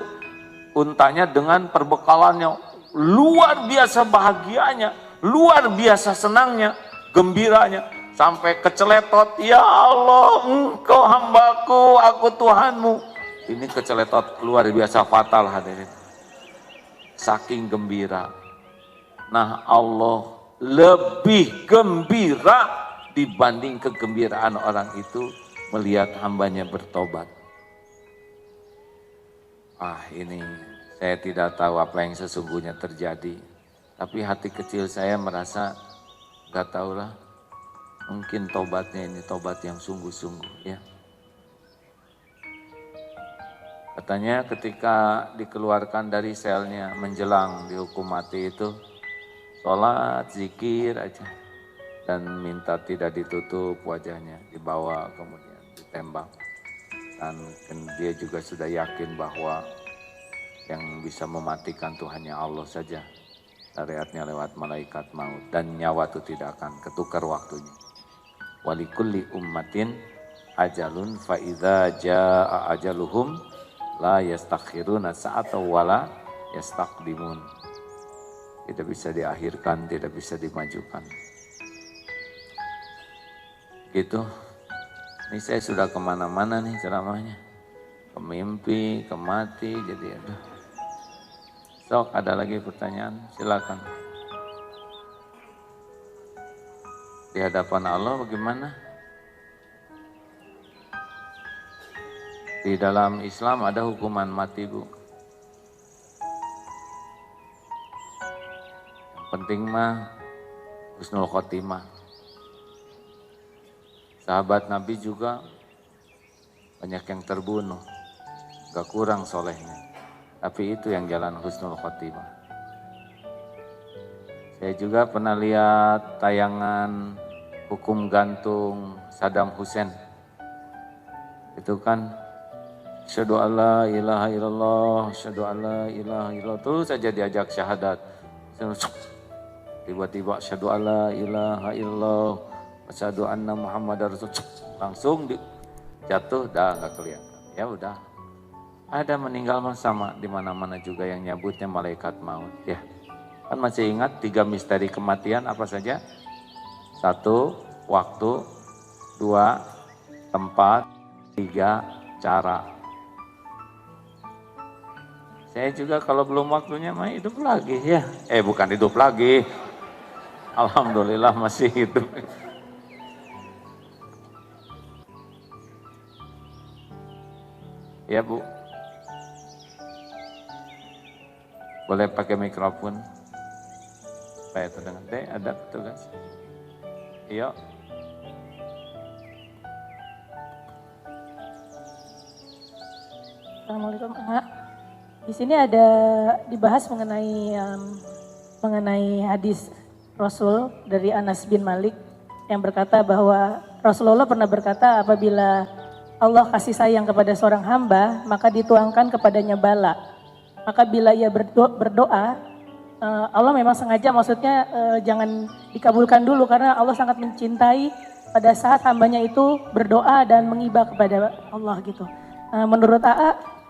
untanya dengan perbekalannya, luar biasa bahagianya, luar biasa senangnya, gembiranya, sampai keceletot, ya Allah engkau hambaku, aku Tuhanmu. Ini keceletot luar biasa fatal hadirin, saking gembira. Nah Allah lebih gembira dibanding kegembiraan orang itu melihat hambanya bertobat. Ini saya tidak tahu apa yang sesungguhnya terjadi. Tapi hati kecil saya merasa, gak tahulah, mungkin tobatnya ini tobat yang sungguh-sungguh ya. Katanya ketika dikeluarkan dari selnya menjelang dihukum mati itu, sholat, zikir aja. Dan minta tidak ditutup wajahnya, dibawa kemudian ditembak. Dan dia juga sudah yakin bahwa yang bisa mematikan Tuhan hanya Allah saja. Syariatnya lewat malaikat maut. Dan nyawa itu tidak akan ketukar waktunya. Walikulli ummatin ajalun fa'idha ja'a ajaluhum la yastakhiruna sa'ata wala yastaqdimun. Tidak bisa diakhirkan, tidak bisa dimajukan. Gitu. Ini saya sudah kemana-mana nih ceramahnya. Ke mimpi, ke mati, jadi aduh. Sok, ada lagi pertanyaan? Silakan. Di hadapan Allah bagaimana? Di dalam Islam ada hukuman mati, Bu. Yang penting mah husnul khotimah. Sahabat Nabi juga banyak yang terbunuh, gak kurang solehnya. Tapi itu yang jalan husnul khotimah. Saya juga pernah lihat tayangan hukum gantung Saddam Hussein. Itu kan, asyhadu alla ilaha illallah, asyhadu alla ilaha illallah. Terus saja diajak syahadat. tiba-tiba asyhadu alla ilaha illallah asyhadu anna muhammadar rasul, langsung jatuh, dah nggak kelihatan. Ya udah, ada meninggal sama di mana-mana juga yang nyebutnya malaikat maut. Ya, kan masih ingat 3 misteri kematian apa saja? 1, waktu. 2, tempat. 3, cara. Saya juga kalau belum waktunya mah hidup lagi ya. Bukan hidup lagi. Alhamdulillah masih hidup. Ya Bu. Boleh pakai mikrofon. Supaya terdengar. Ada petugas. Iya. Assalamualaikum. Di sini ada dibahas mengenai hadis Rasul dari Anas bin Malik yang berkata bahwa Rasulullah pernah berkata apabila Allah kasih sayang kepada seorang hamba maka dituangkan kepadanya bala. Maka bila ia berdoa Allah memang sengaja maksudnya jangan dikabulkan dulu karena Allah sangat mencintai pada saat hambanya itu berdoa dan mengibah kepada Allah gitu. Menurut AA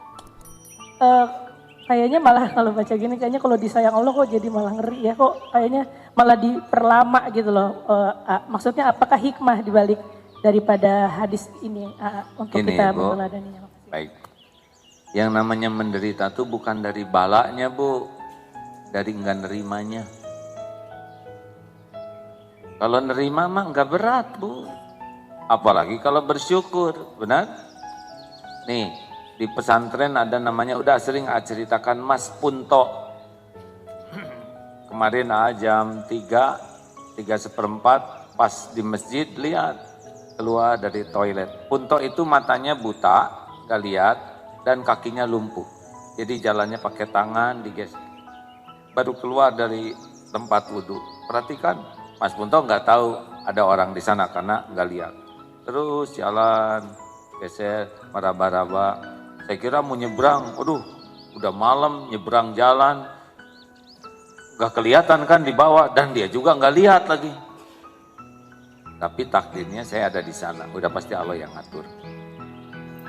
kayaknya malah kalau baca gini kayaknya kalau disayang Allah kok jadi malah ngeri ya, kok kayaknya malah diperlama gitu loh. Maksudnya apakah hikmah dibalik daripada hadis ini untuk ini, kita Bu, meneladaninya? baik. Yang namanya menderita tuh bukan dari balanya Bu, dari enggak nerimanya. Kalau nerima mah enggak berat Bu, apalagi kalau bersyukur, benar? Nih. Di pesantren ada namanya, udah sering ceritakan Mas Punto. Kemarin jam 3:3 pas di masjid lihat keluar dari toilet. Punto itu matanya buta, gak lihat, dan kakinya lumpuh. Jadi jalannya pakai tangan digesek. Baru keluar dari tempat wudhu. Perhatikan, Mas Punto nggak tahu ada orang di sana karena nggak lihat. Terus jalan, geser, meraba-raba. Saya kira mau nyebrang, aduh udah malam nyebrang jalan, gak kelihatan kan di bawah dan dia juga gak lihat lagi. Tapi takdirnya saya ada di sana, udah pasti Allah yang ngatur.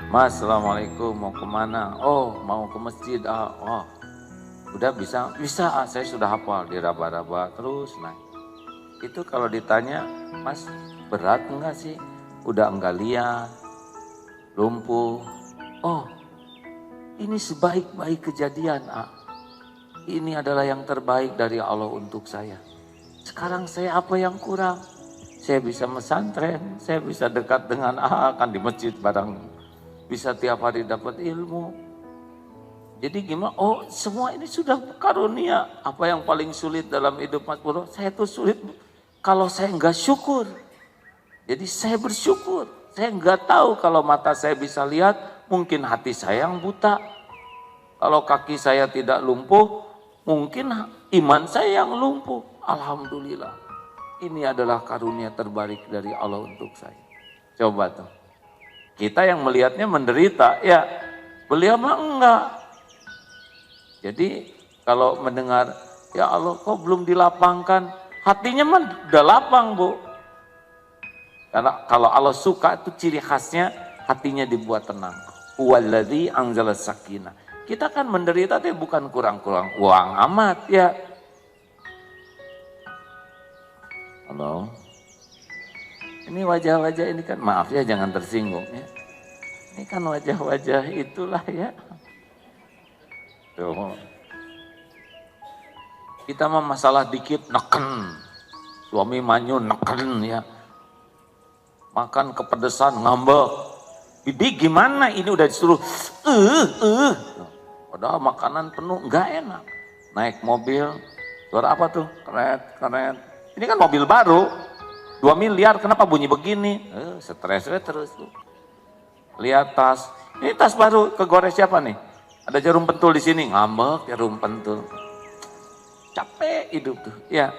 Mas, assalamualaikum, mau kemana? Oh, mau ke masjid. Oh, udah bisa, saya sudah hafal, diraba-raba terus naik. Itu kalau ditanya, Mas berat enggak sih? Udah enggak lihat, lumpuh. Oh, ini sebaik-baik kejadian, Ini adalah yang terbaik dari Allah untuk saya. Sekarang saya apa yang kurang? Saya bisa mesantren, saya bisa dekat dengan kan di masjid bareng. Bisa tiap hari dapat ilmu. Jadi gimana? Oh, semua ini sudah karunia. Apa yang paling sulit dalam hidup Mas Puro? Saya tuh sulit kalau saya enggak syukur. Jadi saya bersyukur. Saya enggak tahu kalau mata saya bisa lihat. Mungkin hati saya yang buta. Kalau kaki saya tidak lumpuh, mungkin iman saya yang lumpuh. Alhamdulillah. Ini adalah karunia terbaik dari Allah untuk saya. Coba tuh. Kita yang melihatnya menderita, ya beliau mah enggak. Jadi kalau mendengar, ya Allah kok belum dilapangkan, hatinya mah udah lapang Bu. Karena kalau Allah suka itu ciri khasnya hatinya dibuat tenang. Waladzi anzala sakinah. Kita kan menderita tapi bukan kurang-kurang uang amat ya. Halo. Ini wajah-wajah ini kan, maaf ya jangan tersinggung ya. Ini kan wajah-wajah itulah ya. Tuh. Kita mah masalah dikit neken. Suami manyun neken ya. Makan kepedesan ngambek. Bibi gimana ini udah disuruh padahal makanan penuh nggak enak. Naik mobil, suara apa tuh? Keret. Ini kan mobil baru, 2 miliar kenapa bunyi begini? Stres terus tuh. Lihat tas, ini tas baru kegores siapa nih? Ada jarum pentul di sini, ngambek jarum pentul. Capek hidup tuh, ya.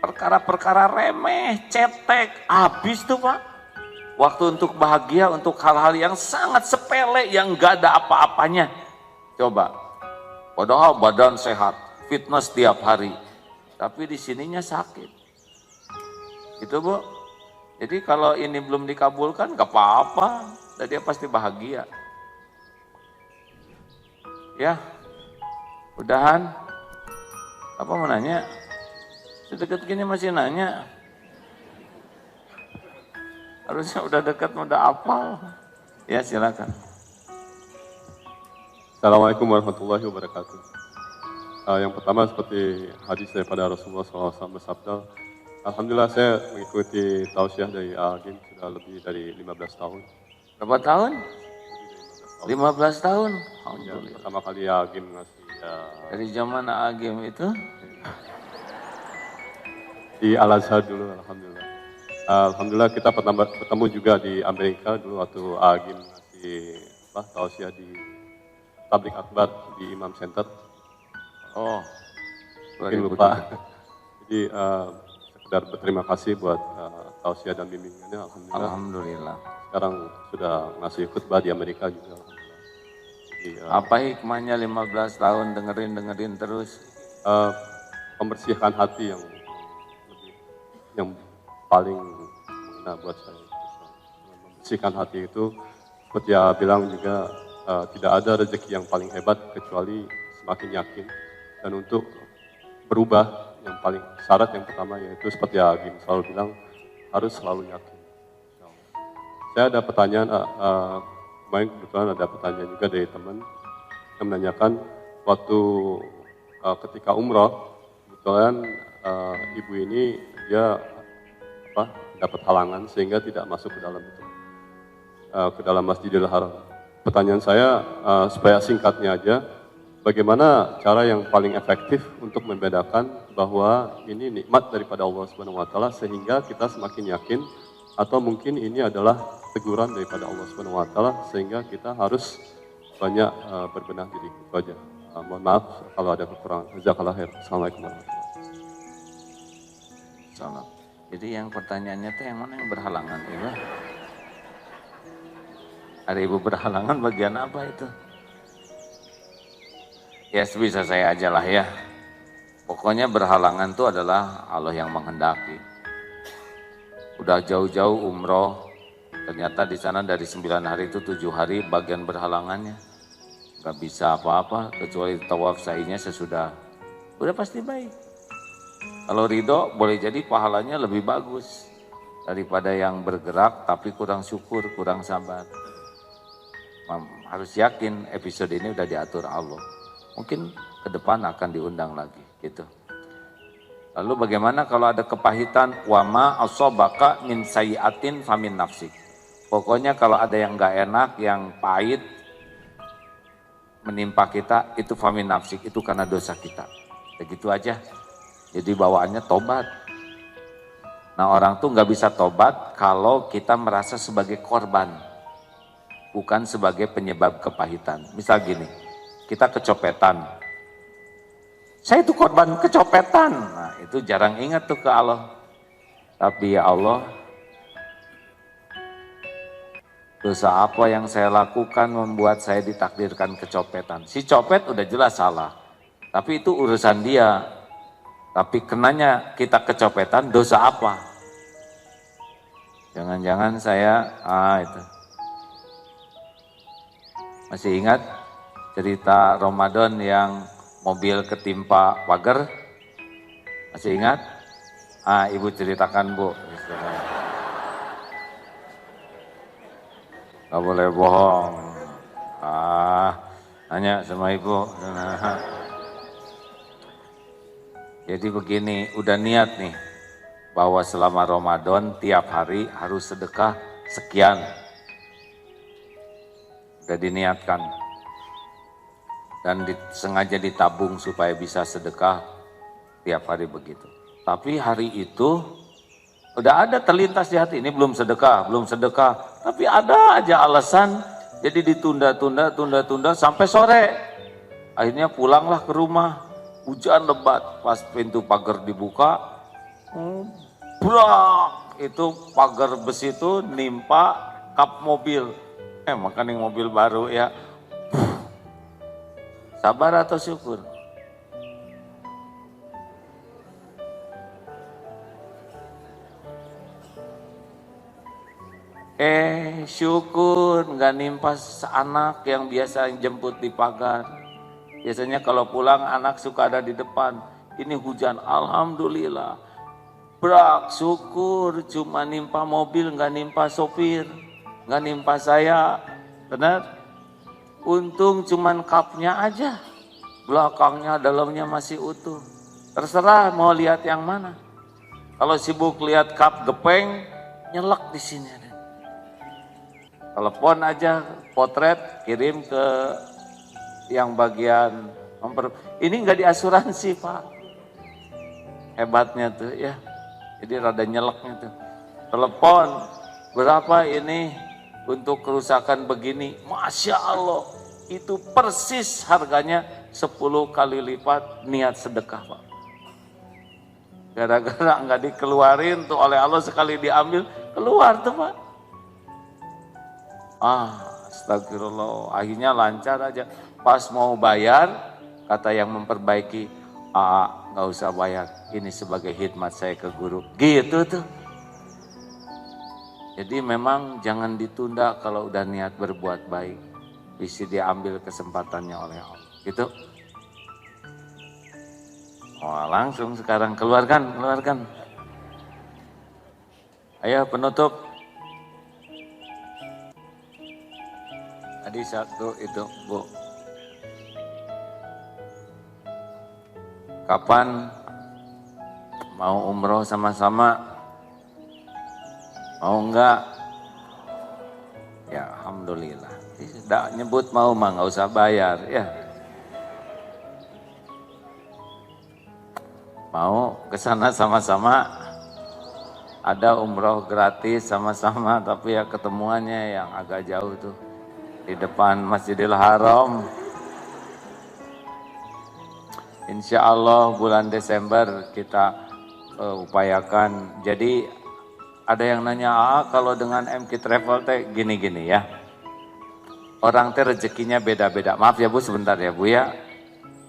Perkara-perkara remeh, cetek, habis tuh Pak. Waktu untuk bahagia, untuk hal-hal yang sangat sepele, yang gak ada apa-apanya. Coba, padahal badan sehat, fitness tiap hari. tapi di sininya sakit. Itu Bu. Jadi kalau ini belum dikabulkan gak apa-apa, dan dia pasti bahagia. Ya, udahan. Apa mau nanya? Sedekat gini masih nanya. Harusnya udah dekat, udah hafal. Ya silakan. Assalamualaikum warahmatullahi wabarakatuh. Yang pertama seperti hadis daripada Rasulullah SAW bersabda, Alhamdulillah saya mengikuti tausiah dari Agim sudah lebih dari 15 tahun. Berapa tahun? 15 tahun. Ya, Alhamdulillah. pertama kali Agim ngasih Dari zaman Agim itu? di Al-Azhar dulu, Alhamdulillah. Alhamdulillah kita bertemu juga di Amerika dulu waktu Agim ngasih tausiah di Tablik Akbar di Imam Center. Oh, Mungkin lupa. Jadi sekedar berterima kasih buat tausiah dan bimbingannya, Alhamdulillah. Alhamdulillah. Sekarang sudah ngasih khutbah di Amerika juga, Alhamdulillah. Jadi, Apa hikmahnya 15 tahun dengerin terus? membersihkan hati yang paling mengena buat saya. Membersihkan hati itu, seperti ya bilang juga, tidak ada rezeki yang paling hebat kecuali semakin yakin. Dan untuk berubah, yang paling syarat yang pertama yaitu seperti Agim selalu bilang, harus selalu yakin. Saya ada pertanyaan, kemarin kebetulan ada pertanyaan juga dari teman yang menanyakan waktu ketika umroh, kebetulan ibu ini dia dapat halangan sehingga tidak masuk ke dalam Masjidil Haram. Pertanyaan saya supaya singkatnya aja, bagaimana cara yang paling efektif untuk membedakan bahwa ini nikmat daripada Allah Subhanahu wa taala sehingga kita semakin yakin, atau mungkin ini adalah teguran daripada Allah Subhanahu wa taala sehingga kita harus banyak berbenah diri. Itu aja. Mohon maaf kalau ada kekurangan. Jazakallahu khair. Assalamualaikum warahmatullahi wabarakatuh. Salam. Jadi yang pertanyaannya tuh yang mana yang berhalangan, Ibu? Ada ibu berhalangan bagian apa itu? Ya bisa saya aja lah ya. Pokoknya berhalangan itu adalah Allah yang menghendaki. Udah jauh-jauh umroh, ternyata di sana dari 9 hari itu 7 hari bagian berhalangannya. Gak bisa apa-apa kecuali tawaf sa'inya sesudah. Udah pasti baik. Kalau ridho boleh jadi pahalanya lebih bagus daripada yang bergerak tapi kurang syukur, kurang sabar. Harus yakin episode ini udah diatur Allah. Mungkin ke depan akan diundang lagi gitu. Lalu bagaimana kalau ada kepahitan? Wama asobaka min sayiatin famin nafsik. Pokoknya kalau ada yang gak enak, yang pahit menimpa kita, itu famin nafsik, itu karena dosa kita. Begitu aja. Jadi bawaannya tobat. Nah orang tuh gak bisa tobat kalau kita merasa sebagai korban, bukan sebagai penyebab kepahitan. Misal gini, kita kecopetan. Saya itu korban kecopetan. Nah itu jarang ingat tuh ke Allah. Tapi ya Allah, dosa apa yang saya lakukan membuat saya ditakdirkan kecopetan. Si copet udah jelas salah. Tapi itu urusan dia. Tapi kenanya kita kecopetan, dosa apa? Jangan-jangan saya, itu. Masih ingat cerita Ramadan yang mobil ketimpa pagar? Masih ingat? Ibu ceritakan Bu. Gak boleh bohong. Nanya sama ibu. Jadi begini, udah niat nih bahwa selama Ramadan tiap hari harus sedekah sekian. Udah diniatkan. Dan sengaja ditabung supaya bisa sedekah tiap hari begitu. Tapi hari itu udah ada terlintas di hati, ini belum sedekah. Tapi ada aja alasan, jadi ditunda sampai sore. Akhirnya pulanglah ke rumah, hujan lebat, pas pintu pagar dibuka, brak, itu pagar besi itu nimpa kap mobil. Makanya mobil baru ya. Sabar atau syukur? Syukur nggak nimpas anak yang biasa jemput di pagar. Biasanya kalau pulang anak suka ada di depan. Ini hujan, alhamdulillah. Brak, syukur cuma nimpa mobil, nggak nimpa sopir, nggak nimpa saya. Benar? Untung cuman kapnya aja. Belakangnya, dalamnya masih utuh. Terserah mau lihat yang mana. Kalau sibuk lihat kap gepeng, nyelek di sini. Telepon aja, potret, kirim ke yang bagian ini nggak diasuransi Pak. Hebatnya tuh ya. Jadi rada nyeleknya tuh. Telepon, berapa ini untuk kerusakan begini? Masya Allah, itu persis harganya 10 kali lipat niat sedekah Pak. Gara-gara nggak dikeluarin tuh oleh Allah, sekali diambil, keluar tuh Pak. Astagfirullah, akhirnya lancar aja. Pas mau bayar, kata yang memperbaiki, nggak usah bayar, ini sebagai khidmat saya ke guru. Gitu tuh. Jadi memang jangan ditunda kalau udah niat berbuat baik. Bisa diambil kesempatannya oleh Allah. Gitu. Langsung sekarang keluarkan. Ayo penutup. Tadi satu itu Bu. Kapan mau umroh sama-sama? Mau enggak? Ya alhamdulillah. Tidak nyebut mau mah nggak usah bayar ya. Mau ke sana sama-sama? Ada umroh gratis sama-sama, tapi ya ketemuannya yang agak jauh tuh. Di depan Masjidil Haram. Insya Allah bulan Desember kita upayakan. Jadi ada yang nanya, kalau dengan MK Travel teh gini-gini ya. Orang teh rezekinya beda-beda. Maaf ya Bu, sebentar ya Bu ya.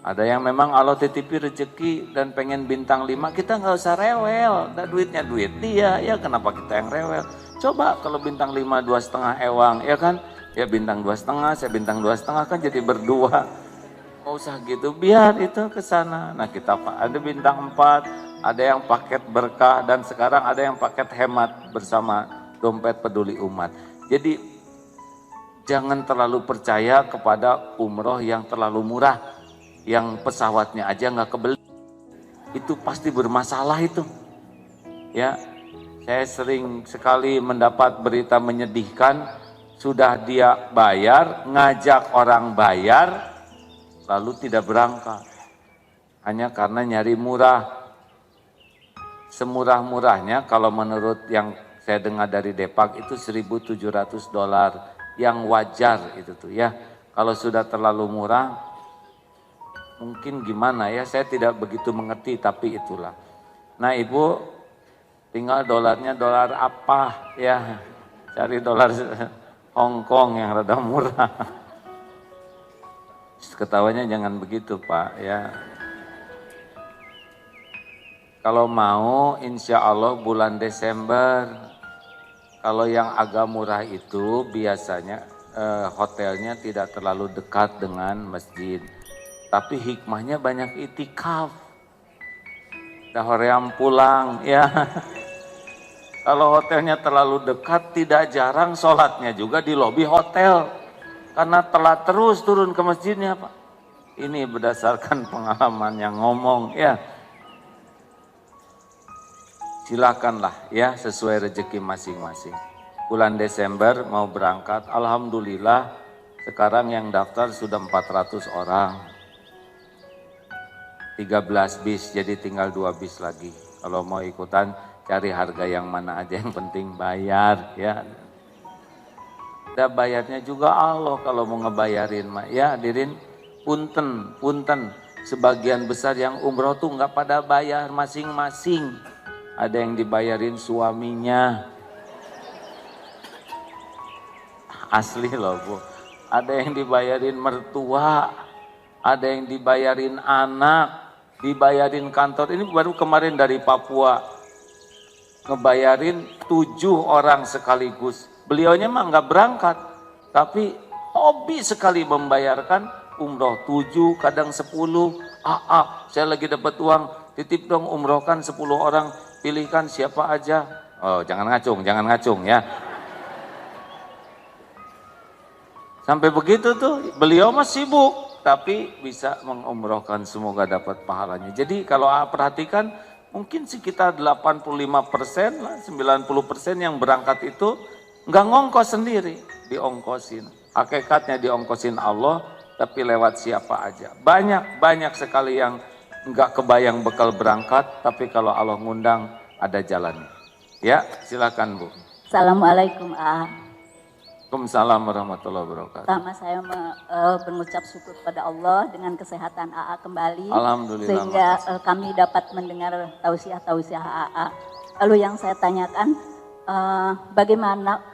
Ada yang memang Allah titipi rezeki dan pengen bintang 5, kita nggak usah rewel. Duitnya duit dia, ya kenapa kita yang rewel? Coba kalau bintang 5 2,5 ewang, ya kan? Ya bintang 2,5, saya bintang 2,5 kan jadi berdua. Nggak usah gitu, biar itu ke sana. Nah kita ada bintang 4, ada yang paket berkah, dan sekarang ada yang paket hemat bersama dompet peduli umat. Jadi jangan terlalu percaya kepada umroh yang terlalu murah, yang pesawatnya aja nggak kebeli. Itu pasti bermasalah itu. Ya, saya sering sekali mendapat berita menyedihkan. Sudah dia bayar, ngajak orang bayar, lalu tidak berangkat. Hanya karena nyari murah. Semurah-murahnya kalau menurut yang saya dengar dari Depak itu $1.700 yang wajar itu tuh ya. Kalau sudah terlalu murah, mungkin gimana ya, saya tidak begitu mengerti, tapi itulah. Nah Ibu, tinggal dolarnya dolar apa ya, cari dolar Hong Kong yang rada murah. Ketawanya jangan begitu Pak ya. Kalau mau insya Allah bulan Desember. Kalau yang agak murah itu biasanya hotelnya tidak terlalu dekat dengan masjid. Tapi hikmahnya banyak itikaf. Dah hoream pulang ya. Kalau hotelnya terlalu dekat, tidak jarang sholatnya juga di lobi hotel. Karena telat terus turun ke masjidnya Pak. Ini berdasarkan pengalaman yang ngomong ya. Silakanlah ya, sesuai rezeki masing-masing. Bulan Desember mau berangkat, alhamdulillah sekarang yang daftar sudah 400 orang. 13 bis, jadi tinggal 2 bis lagi. Kalau mau ikutan, cari harga yang mana aja, yang penting bayar ya. Udah bayarnya juga Allah kalau mau ngebayarin mah ya hadirin. Punten. Sebagian besar yang umroh tuh nggak pada bayar masing-masing. Ada yang dibayarin suaminya. Asli loh Bu. Ada yang dibayarin mertua. Ada yang dibayarin anak. Dibayarin kantor. Ini baru kemarin dari Papua. ngebayarin 7 orang sekaligus. Beliaunya mah nggak berangkat, tapi hobi sekali membayarkan umroh 7, kadang 10. Saya lagi dapat uang, titip dong umrohkan 10 orang, pilihkan siapa aja. Oh, jangan ngacung ya. Sampai begitu tuh, beliau mah sibuk, tapi bisa mengumrohkan, semoga dapat pahalanya. Jadi kalau perhatikan, mungkin sekitar 85% lah, 90% yang berangkat itu nggak ngongkos sendiri, diongkosin. Hakikatnya diongkosin Allah, tapi lewat siapa aja. Banyak sekali yang nggak kebayang bekal berangkat, tapi kalau Allah ngundang ada jalannya. Ya, silakan Bu. Assalamualaikum A. Waalaikumsalam warahmatullahi wabarakatuh. Pertama saya mengucap syukur pada Allah dengan kesehatan AA kembali. Alhamdulillah. Sehingga kami dapat mendengar tausiah-tausiah AA. Lalu yang saya tanyakan, bagaimana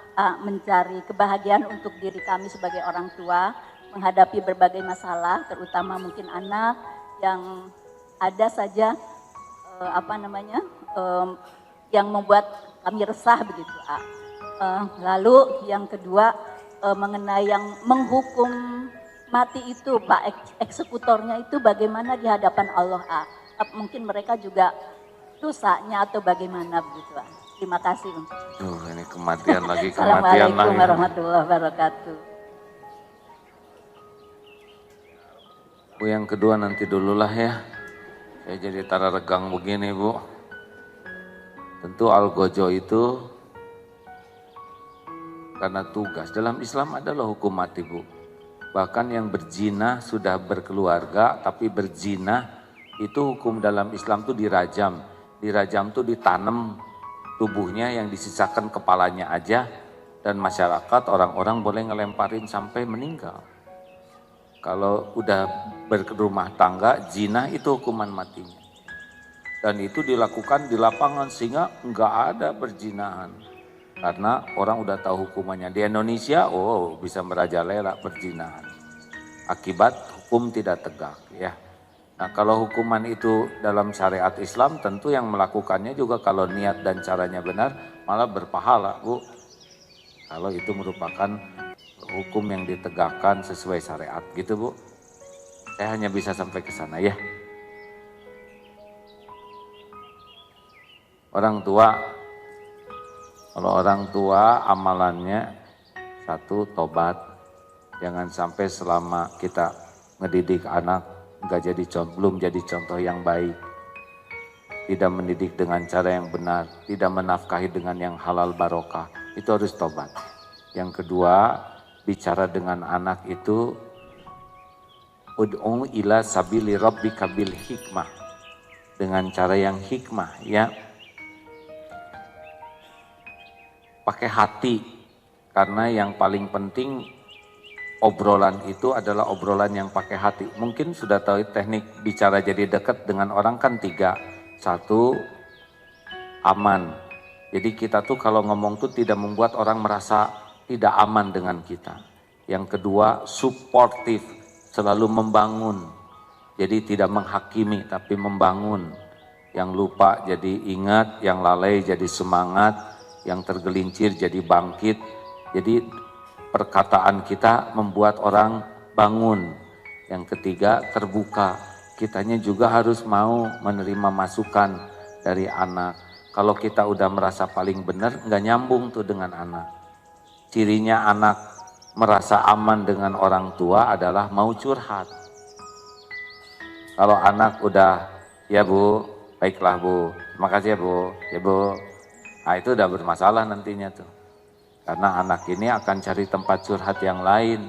mencari kebahagiaan untuk diri kami sebagai orang tua menghadapi berbagai masalah, terutama mungkin anak yang ada saja yang membuat kami resah begitu. Lalu yang kedua mengenai yang menghukum mati itu Pak, eksekutornya itu bagaimana di hadapan Allah mungkin mereka juga dosanya atau bagaimana begitu Terima kasih. Ini kematian lagi. Assalamualaikum warahmatullahi wabarakatuh. Bu, yang kedua nanti dululah ya. Saya jadi tara regang begini Bu. Tentu Al-Gojo itu karena tugas. Dalam Islam adalah hukum mati Bu. Bahkan yang berzina sudah berkeluarga tapi berzina itu hukum dalam Islam itu dirajam. Dirajam itu ditanam tubuhnya, yang disisakan kepalanya aja, dan masyarakat orang-orang boleh ngelemparin sampai meninggal. Kalau udah berumah tangga, zina itu hukuman matinya. Dan itu dilakukan di lapangan sehingga nggak ada berzinahan. Karena orang udah tahu hukumannya. Di Indonesia, bisa merajalela berzinahan. Akibat hukum tidak tegak ya. Nah kalau hukuman itu dalam syariat Islam, tentu yang melakukannya juga kalau niat dan caranya benar, malah berpahala Bu. Kalau itu merupakan hukum yang ditegakkan sesuai syariat gitu Bu. Saya hanya bisa sampai ke sana ya. Orang tua, kalau orang tua amalannya satu, tobat. Jangan sampai selama kita ngedidik anak belum jadi contoh yang baik, tidak mendidik dengan cara yang benar, tidak menafkahi dengan yang halal barokah, itu harus tobat. Yang kedua, bicara dengan anak itu ud'u ila sabili rabbika bil hikmah, dengan cara yang hikmah ya. Pakai hati, karena yang paling penting obrolan itu adalah obrolan yang pakai hati. Mungkin sudah tahu teknik bicara jadi dekat dengan orang kan 3. 1, aman. Jadi kita tuh kalau ngomong tuh tidak membuat orang merasa tidak aman dengan kita. Yang kedua, suportif, selalu membangun. Jadi tidak menghakimi tapi membangun. Yang lupa jadi ingat, yang lalai jadi semangat, yang tergelincir jadi bangkit. Jadi perkataan kita membuat orang bangun. Yang ketiga, terbuka. Kitanya juga harus mau menerima masukan dari anak. Kalau kita udah merasa paling benar, nggak nyambung tuh dengan anak. Cirinya anak merasa aman dengan orang tua adalah mau curhat. Kalau anak udah, ya Bu, baiklah Bu, terima kasih ya Bu, ya Bu. Nah itu udah bermasalah nantinya tuh. Karena anak ini akan cari tempat curhat yang lain.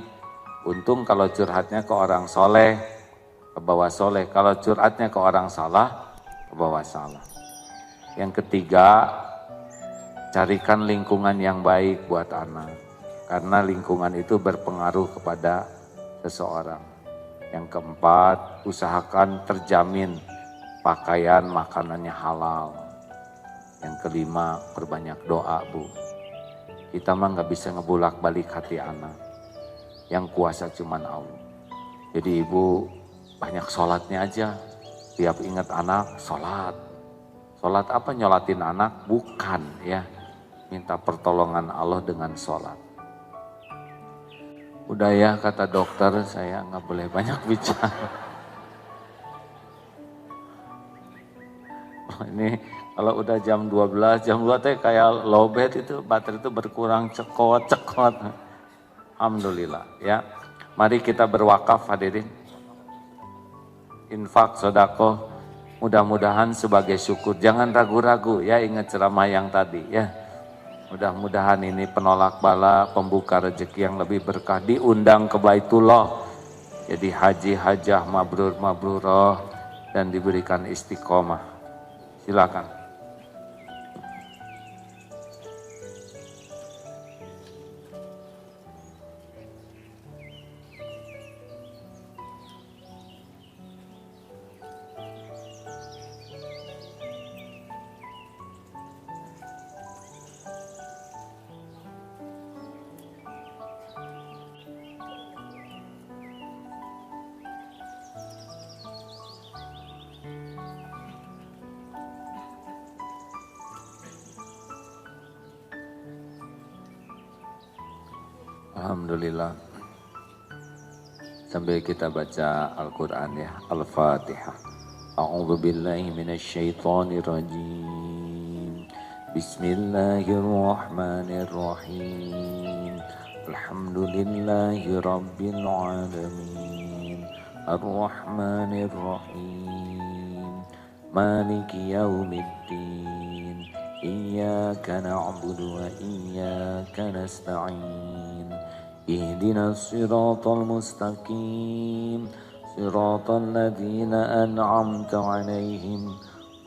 Untung kalau curhatnya ke orang soleh, ke bawah soleh. Kalau curhatnya ke orang salah, ke bawah salah. Yang ketiga, carikan lingkungan yang baik buat anak. Karena lingkungan itu berpengaruh kepada seseorang. Yang keempat, usahakan terjamin pakaian makanannya halal. Yang kelima, perbanyak doa Bu. Kita mah nggak bisa ngebulak balik hati anak. Yang kuasa cuman Allah. Jadi ibu banyak sholatnya aja. Tiap ingat anak, sholat. Sholat apa? Nyolatin anak? Bukan ya. Minta pertolongan Allah dengan sholat. Udah ya kata dokter, saya nggak boleh banyak bicara. Ini kalau udah jam 12, jam 2 teh kayak lowbat itu, baterai itu berkurang cekot. Alhamdulillah ya. Mari kita berwakaf hadirin. Infak, sedekah, mudah-mudahan sebagai syukur. Jangan ragu-ragu ya, ingat ceramah yang tadi ya. Mudah-mudahan ini penolak bala, pembuka rezeki yang lebih berkah, diundang ke Baitullah. Jadi haji, hajah, mabrur, mabrurah, dan diberikan istiqomah. Silakan. Alhamdulillah. Sambil kita baca Al-Quran ya. Al-Fatihah. A'udzu billahi minasyaitonir rajim. Bismillahirrahmanirrahim. Alhamdulillahi rabbil alamin. Ar-Rahmanir Rahim. Maliki yaumiddin. Iyyaka na'budu wa iyyaka nasta'in. اهدنا الصراط المستقيم صراط الذين أنعمت عليهم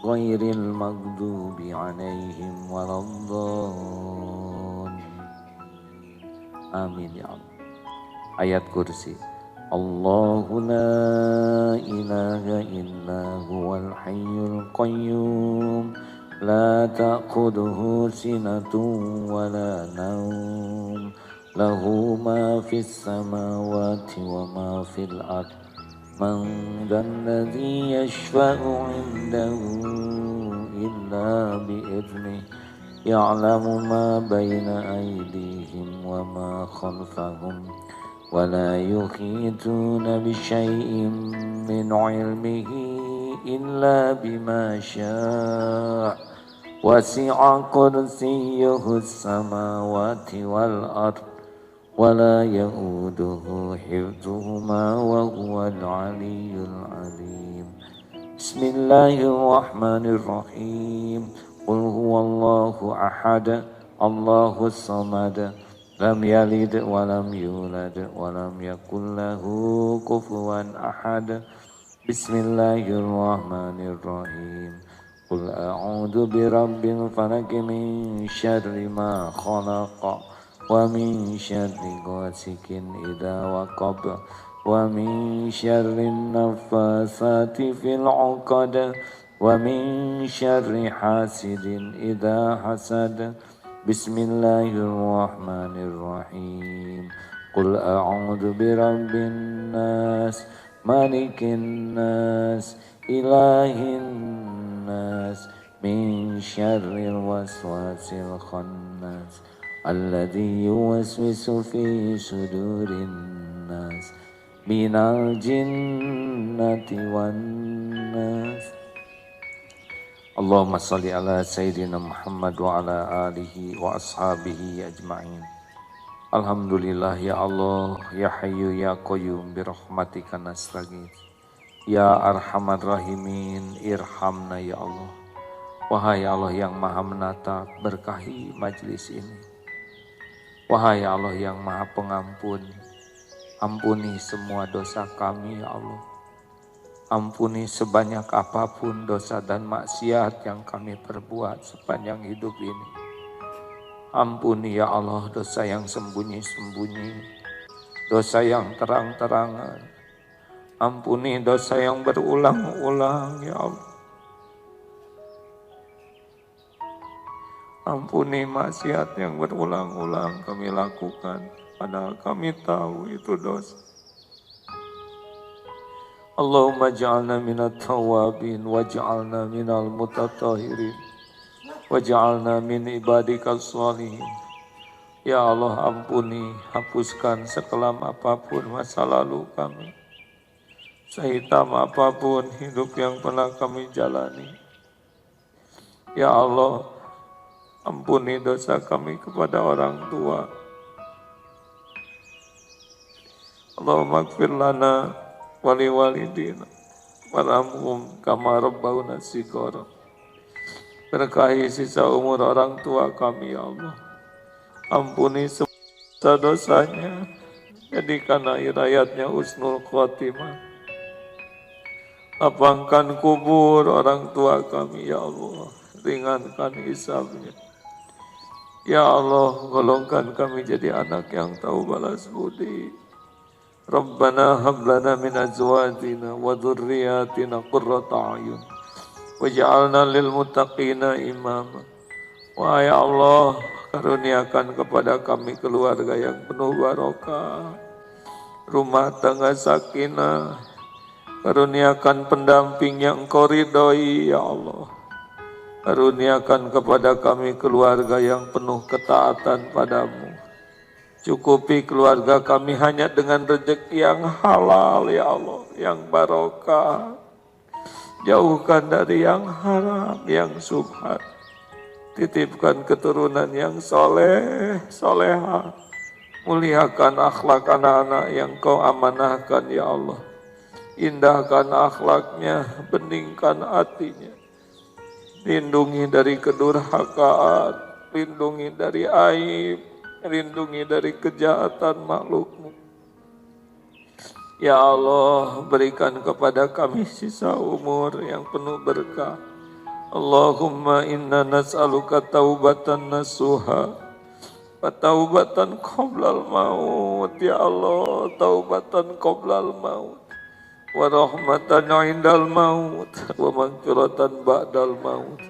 غير المغضوب عليهم ولا الضالين آمين يا الله. Ayat kursi. Allahu la ilaha illa huwal hayyul qayyum la ta'khudhuhu sinatun wa la nawm lahu ma fis samawati wa ma fil ard man dzalladzi yashfa'u 'indahu illa bi'idhnihi ya'lamu ma baina aydihim wa ma khalfahum wa la yuhituna bi syai'in min 'ilmihi illa bima syaa' wasi'a kursiyyuhu as-samawati wal ard ولا يؤوده حفظهما وهو العلي العظيم بسم الله الرحمن الرحيم قل هو الله أحد الله الصمد لم يلد ولم يولد ولم يكن له كفوا أحد بسم الله الرحمن الرحيم قل أعوذ برب الفلق من شر ما خلق ومن شر غاسق إذا وقب ومن شر النفاثات في العقد ومن شر حاسد إذا حسد بسم الله الرحمن الرحيم قل أعوذ برب الناس ملك الناس إله الناس من شر الوسواس الخناس الذي يوسوس في صدور الناس من الجنة والناس اللهم صل على سيدنا محمد وعلى آله وأصحابه أجمعين. Alhamdulillah ya Allah, ya Hayyu ya Qayyum birahmatika nastaghits. Ya Arhamar Rahimin, irhamna ya Allah. Wahai Allah yang Maha menatap, berkahi majlis ini. Wahai Allah yang Maha Pengampun, ampuni semua dosa kami ya Allah. Ampuni sebanyak apapun dosa dan maksiat yang kami perbuat sepanjang hidup ini. Ampuni ya Allah dosa yang sembunyi-sembunyi, dosa yang terang-terangan. Ampuni dosa yang berulang-ulang ya Allah. Ampuni maksiat yang berulang-ulang kami lakukan, padahal kami tahu itu dosa. Allahumma ja'alna minat tawabin waj'alna minal mutatahirin waj'alna min ibadikal salihin. Ya Allah, ampuni, hapuskan sekelam apapun masa lalu kami, sehitam apapun hidup yang pernah kami jalani. Ya Allah, ampuni dosa kami kepada orang tua. Allahumma gfir lana wali walidina warhamhum kama rabbawna shighara. Berkahi sisa umur orang tua kami, ya Allah. Ampuni semua dosanya, jadikan akhir hayatnya husnul khotimah. Lapangkan kubur orang tua kami, ya Allah. Ringankan hisabnya. Ya Allah, golongkan kami jadi anak yang tahu balas budi. Rabbana hab lana min azwajina wa dhurriyyatina qurrata a'yun waj'alna lil muttaqina imama. Wahai Allah, karuniakan kepada kami keluarga yang penuh barokah, rumah tangga sakinah, karuniakan pendamping yang Engkau ridhoi, ya Allah. Karuniakan kepada kami keluarga yang penuh ketaatan padamu. Cukupi keluarga kami hanya dengan rezeki yang halal, ya Allah, yang barokah. Jauhkan dari yang haram, yang subhat. Titipkan keturunan yang soleh, soleha. Muliakan akhlak anak-anak yang Kau amanahkan, ya Allah. Indahkan akhlaknya, beningkan hatinya. Lindungi dari kedurhakaan, lindungi dari aib, lindungi dari kejahatan makhluk-Mu. Ya Allah, berikan kepada kami sisa umur yang penuh berkah. Allahumma inna nas'aluka taubatan nasuha wa taubatan qoblal maut. Ya Allah, taubatan qoblal maut wa rahmatan indal maut wa maghfiratan ba'dal maut.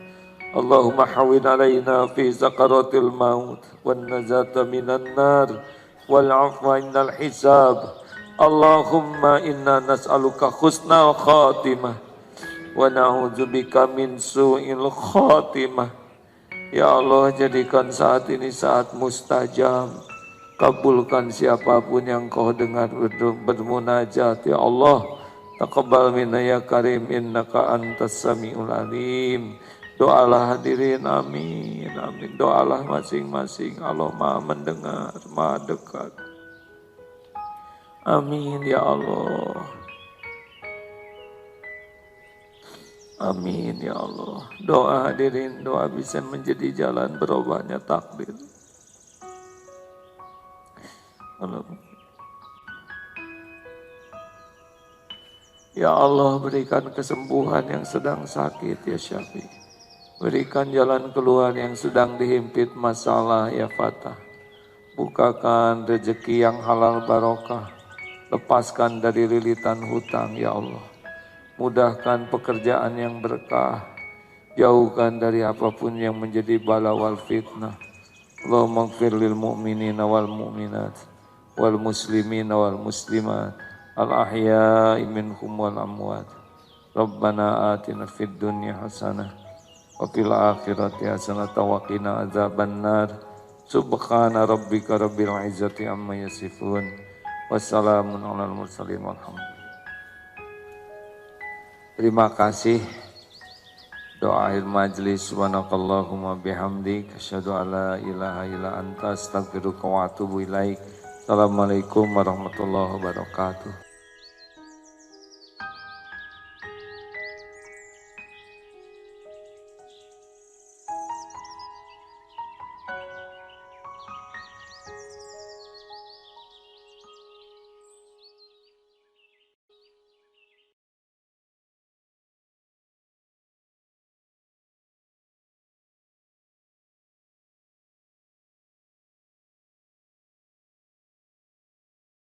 Allahumma hawin alaina fi zakaratil maut wan nazata minan nar wal afwa indal hisab. Allahumma inna nas'aluka husnal khatimah wa na'udzubika min su'il khatimah. Ya Allah, jadikan saat ini saat mustajab. Kabulkan siapapun yang Kau dengar bermunajat, ya Allah. Taqabbal minna ya karim, innaka antas sami'ul alim. Doalah hadirin, amin, amin. Doalah masing-masing. Allah Maha mendengar, Maha dekat. Amin, ya Allah. Amin, ya Allah. Doa hadirin, doa bisa menjadi jalan berubahnya takdir. Ya Allah, berikan kesembuhan yang sedang sakit, ya Syafi. Berikan jalan keluar yang sedang dihimpit masalah, ya Fatah. Bukakan rezeki yang halal barokah. Lepaskan dari lilitan hutang, ya Allah. Mudahkan pekerjaan yang berkah. Jauhkan dari apapun yang menjadi bala wal fitnah. Allahumma gfir lil mu'minina wal mu'minat wal muslimina wal muslimat al ahya'i minhum wal amwat. Rabbana atina fid dunya hasanah wa fil akhirati hasanah wa qina adzabannar. Subhana rabbika rabbil izzati amma yasifun. Wassalamun alal mursalin walhamdulillah. Terima kasih. Doa akhir majlis. Subhanakallahumma bihamdik asyhadu an la ilaha illa anta astaghfiruka wa atubu ilaik. Assalamualaikum warahmatullahi wabarakatuh.